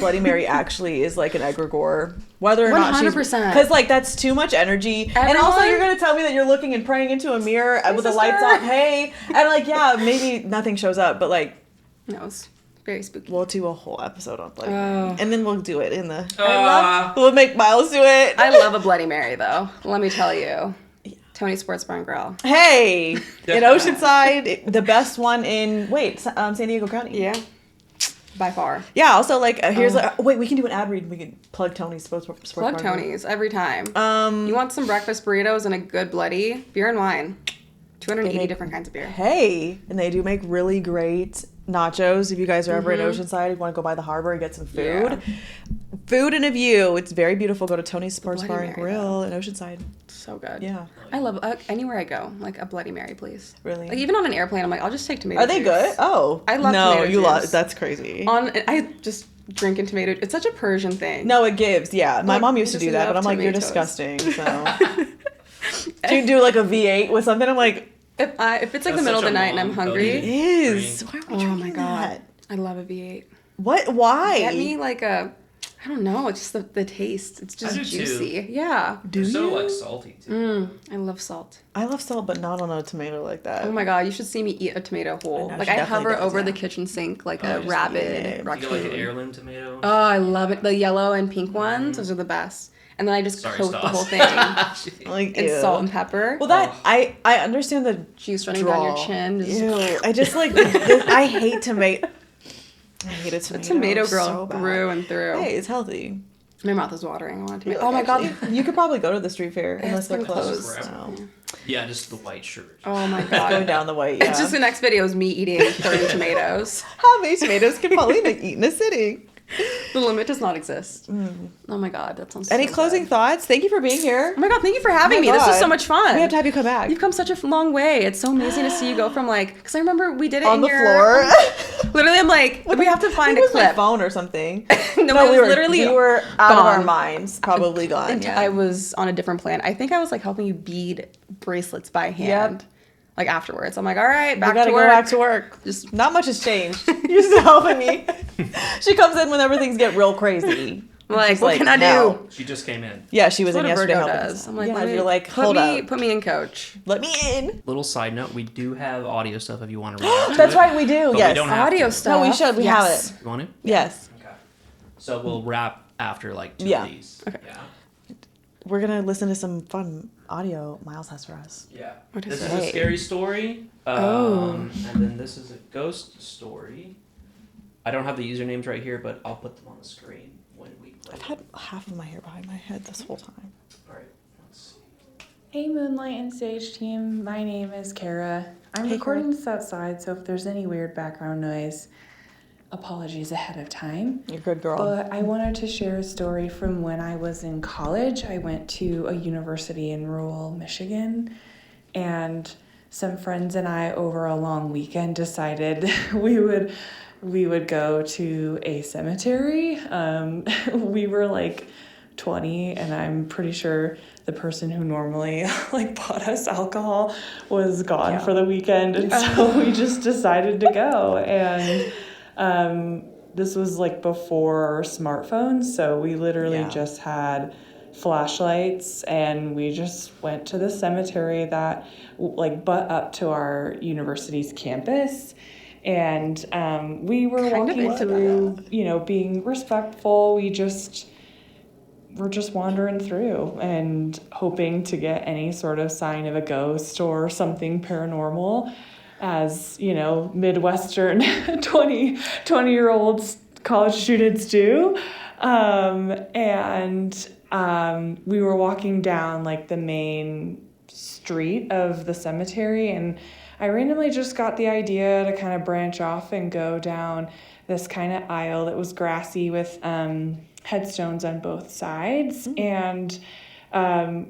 Bloody Mary actually is like an egregore, whether or not she's 100%. because like that's too much energy. And also, Everyone- you're gonna tell me that you're looking and praying into a mirror with the lights sister. on. Hey, and like yeah, maybe nothing shows up, but like No, it's very spooky. we'll do a whole episode on Bloody Oh. Mary, and then we'll do it in the. Ah. We'll make Miles do it. I love a Bloody Mary, though. Let me tell you. Tony Sports Bar and Grill. Hey, in Oceanside, the best one in San Diego County. Yeah. By far. Yeah. Also, like here's wait, we can do an ad read. We can plug Tony's sports Plug bar. Tony's every time. Um, You want some breakfast burritos and a good bloody beer and wine. 280 They make- different kinds of beer. Hey, and they do make really great nachos. If you guys are ever in Oceanside, you want to go by the harbor and get some food. Yeah. Food and a view. It's very beautiful. Go to Tony's Sports Bloody Bar and Mary, Grill in Oceanside. So good. Yeah, I love anywhere I go, like a Bloody Mary, please. really. Like even on an airplane, I'm like, I'll just take tomato Are they juice. good? Oh, I love no. tomato You love juice. that's crazy. I just drinking tomato. It's such a Persian thing. No, it gives. Yeah, my Like, mom I used to just do that, but love I'm like, you're tomatoes. disgusting. So, do you do like a V8 with something? I'm like, If it's like the That's middle of such the a night and I'm mom hungry, It code. is. Why are we oh drinking my god, that? I love a V8. What? Why? Get me like a, I don't know, it's just the taste. It's just I do too. juicy. Yeah. They're so you? like salty too. I love salt. I love salt, but not on a tomato like that. Oh my god, you should see me eat a tomato whole. know, like she I definitely hover does, over yeah. the kitchen sink like Oh, a just rabid eat it. You get like an raccoon. heirloom tomato. Oh, I love it. The yellow and pink ones, those are the best. And then I just Sorry, coat the Stas. whole thing Like, in ew. salt and pepper. Well, that I understand the Juice running draw. down your chin. Just- Ew. I just like I hate tomato. I hate a The tomato. tomato girl so bad. through and through. Hey, it's healthy. My mouth is watering. I want to make. Like, Oh my actually, god. you could probably go to the street fair unless they're been closed. closed. So. Yeah, just the white shirt. Oh my Going god. down the white. Yeah. It's just the next video is me eating 30 tomatoes. How many tomatoes can Paulina eat in a sitting? The limit does not exist. Oh my god, that sounds. Any so closing good. thoughts? Thank you for being here. Oh my god, thank you for having Oh me. my This was God. so much fun. We have to have you come back. You've come such a long way. It's so amazing to see you go from like, because I remember we did it On in the your, floor. Literally, I'm like, we have to find it a was my clip. phone or something. No, we it was literally we were out of our gone. minds, probably gone. And Yeah. I was on a different plan. I think I was like helping you bead bracelets by hand. Yep. Like afterwards, I'm like, all right, back we gotta to go work. back to work. Just Not much has changed. You're still helping me. She comes in when everything's get real crazy. like, She's what can I "Hell." do? She just came in. Yeah, she was That's in what a yesterday Virgo helping does. us. I'm like, yeah, let me- you're like, hold up. Put me in, coach. Let me in. Little side note: we do have audio stuff if you want to react to That's it, right, we do. but Yes. we don't have Audio to. stuff. No, we should. We have Yes. it. You want to? Yes. Okay. So we'll wrap after like two Yeah. of these. Okay. Yeah. We're gonna listen to some fun audio Miles has for us. Yeah. What is This it? is a scary story. Oh. And then this is a ghost story. I don't have the usernames right here, but I'll put them on the screen when we play. I've had half of my hair behind my head this whole time. All right. Let's see. Hey Moonlight and Stage team, my name is Kara. I'm Hey, recording Kara. this outside, so if there's any weird background noise, apologies ahead of time. You're a good girl. But I wanted to share a story from when I was in college. I went to a university in rural Michigan, and some friends and I over a long weekend decided we would go to a cemetery. We were like 20, and I'm pretty sure the person who normally like bought us alcohol was gone Yeah. for the weekend, and so we just decided to go. And this was like before smartphones, so we literally Yeah. just had flashlights, and we just went to the cemetery that like butt up to our university's campus. And we were Kind of walking intimate. through, being respectful. We're just wandering through and hoping to get any sort of sign of a ghost or something paranormal, as, Midwestern 20-year-olds college students do. We were walking down like the main street of the cemetery, and I randomly just got the idea to kind of branch off and go down this kind of aisle that was grassy with headstones on both sides. And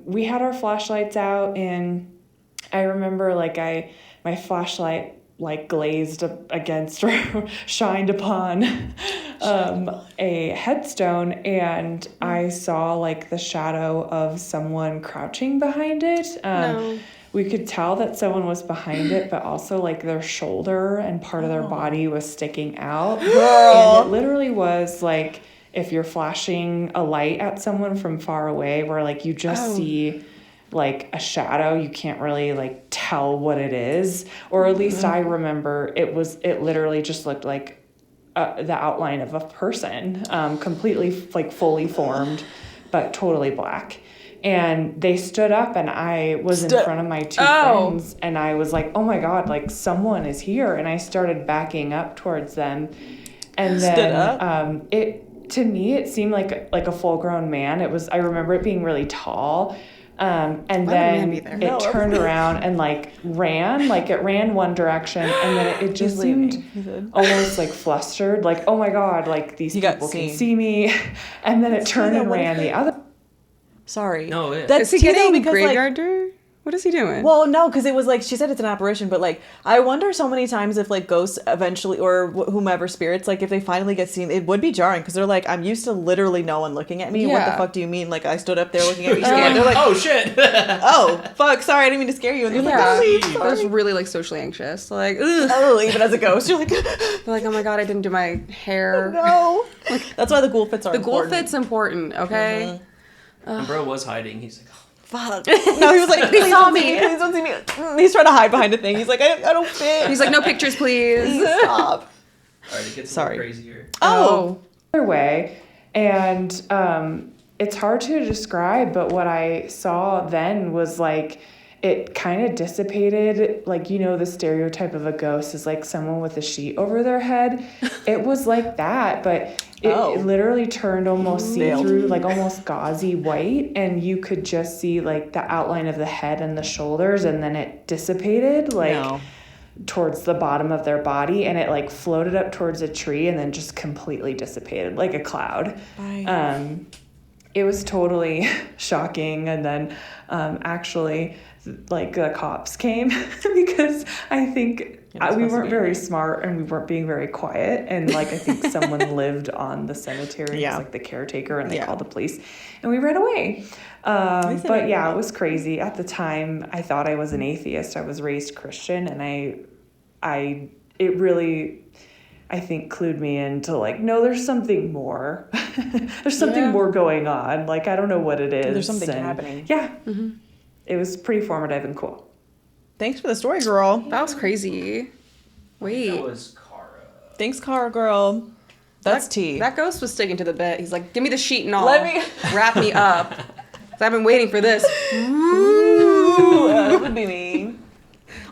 we had our flashlights out, and I remember my flashlight glazed against or shined upon a headstone, and I saw the shadow of someone crouching behind it. No. We could tell that someone was behind it, but also their shoulder and part of their body was sticking out. Girl. And it literally was if you're flashing a light at someone from far away, where you just see a shadow, you can't really tell what it is. Or at least I remember it literally just looked like the outline of a person, completely fully formed, but totally black. And they stood up, and I was in front of my two friends, and I was like, oh my God, someone is here. And I started backing up towards them. And then Stood up? to me, it seemed like a full-grown man. I remember it being really tall. And man then be there? it No, turned around and ran, it ran one direction, and then it just seemed almost flustered, oh my God, these You got people can seen. see me. And then it turned and ran the other. Sorry. No, it- That's Is he too, though, getting because, graveyard dirt? What is he doing? Well, no, because it was like, she said it's an apparition, but like, I wonder so many times if like ghosts eventually, or whomever spirits, like if they finally get seen, it would be jarring because they're like, I'm used to literally no one looking at me. What the Yeah. fuck do you mean? Like I stood up there looking at you. You're They're like, oh shit. oh fuck, sorry, I didn't mean to scare you. And they're like, Yeah. oh, Sorry. I was really like socially anxious. Like, ugh. oh, even as a ghost, you're like, They're like, oh my god, I didn't do my hair. no. That's why the ghoul fits are The ghoul important. fit's important, okay? And bro was hiding. He's like, oh. Fuck. No, he was like, please saw don't see me. Please don't see me. He's trying to hide behind a thing. He's like, I don't fit. He's like, no pictures, please. Stop. All right, it gets a Sorry. little crazier. Oh. Other way, and it's hard to describe, but what I saw then was like it kind of dissipated, like, you know, the stereotype of a ghost is like someone with a sheet over their head. It was like that, but it literally turned almost see-through, like almost gauzy white, and you could just see like the outline of the head and the shoulders, and then it dissipated like towards the bottom of their body, and it like floated up towards a tree and then just completely dissipated like a cloud. It was totally shocking. And then actually like the cops came because I think we weren't very smart and we weren't being very quiet, and like I think someone lived on the cemetery, was like the caretaker, and they called the police and we ran away. But yeah, it was crazy. At the time I thought I was an atheist. I was raised Christian, and it really, I think, clued me into like, no, there's something more. There's something more going on. Like, I don't know what it is. There's something happening. Yeah. It was pretty formative and cool. Thanks for the story, girl. That was crazy. Wait. That was Kara. Thanks, Cara girl. That's tea. That ghost was sticking to the bit. He's like, give me the sheet and all. Let me- wrap me up. 'Cause I've been waiting for this. Ooh, that would be me.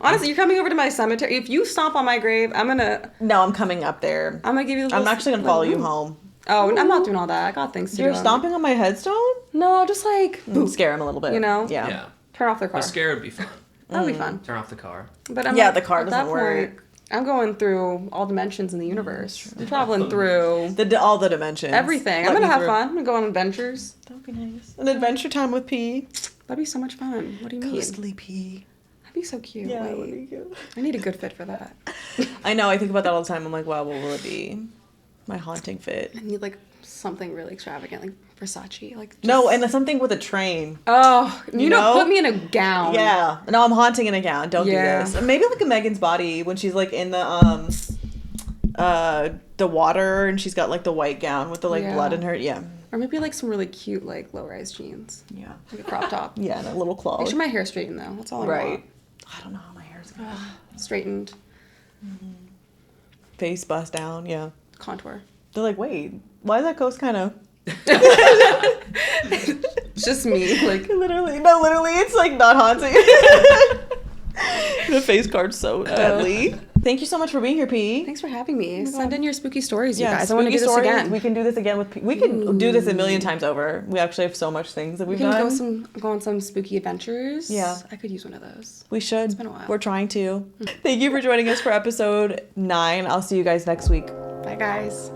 Honestly, you're coming over to my cemetery. If you stomp on my grave, I'm gonna No, I'm coming up there. give you the I'm actually gonna follow you home. Oh, I'm not doing all that. I got things to do. You're stomping on my headstone? No, just like Scare him a little bit. You know? Yeah. Yeah. turn off their car. A scare would be fun. That'll be fun. Turn off the car. But I'm Yeah, like, the car at that doesn't work. point, I'm going through all dimensions in the universe. I'm traveling through All the dimensions. everything. Let I'm gonna me have through. fun. I'm gonna go on adventures. That would be nice. An adventure time with P. That'd be so much fun. What do you mean? Ghostly P. That'd be so cute. Yeah, that Wait. would be cute. I need a good fit for that. I know, I think about that all the time. I'm like, wow, what will it be? My haunting fit. I need like something really extravagant, like Versace. Like just... No, and something with a train. Oh, you know? know, put me in a gown. Yeah. No, I'm haunting in a gown. Don't Yeah. do this. Maybe like a Megan's Body when she's like in the water and she's got like the white gown with the like Yeah. blood in her. Yeah. Or maybe like some really cute like low-rise jeans, Yeah. like a crop top. Yeah, and a little claw. Make sure my hair's straightened though. That's all I Right. want. I don't know how my hair's going. Straightened, Face bust down. Yeah. contour. They're like, wait, why is that ghost kind of It's just me, like literally? No, literally, it's like not haunting. The face card's so deadly. Thank you so much for being here, P. thanks for having me. Send in your spooky stories, you Yeah, guys. I want to do spooky this stories. again. We can do this again with P. We can do this a million times over. We actually have so much things that We we've can done. go on some spooky adventures. Yeah. I could use one of those. We should. It's been a while. We're trying to. Thank you for joining us for episode 9. I'll see you guys next week. Bye, guys.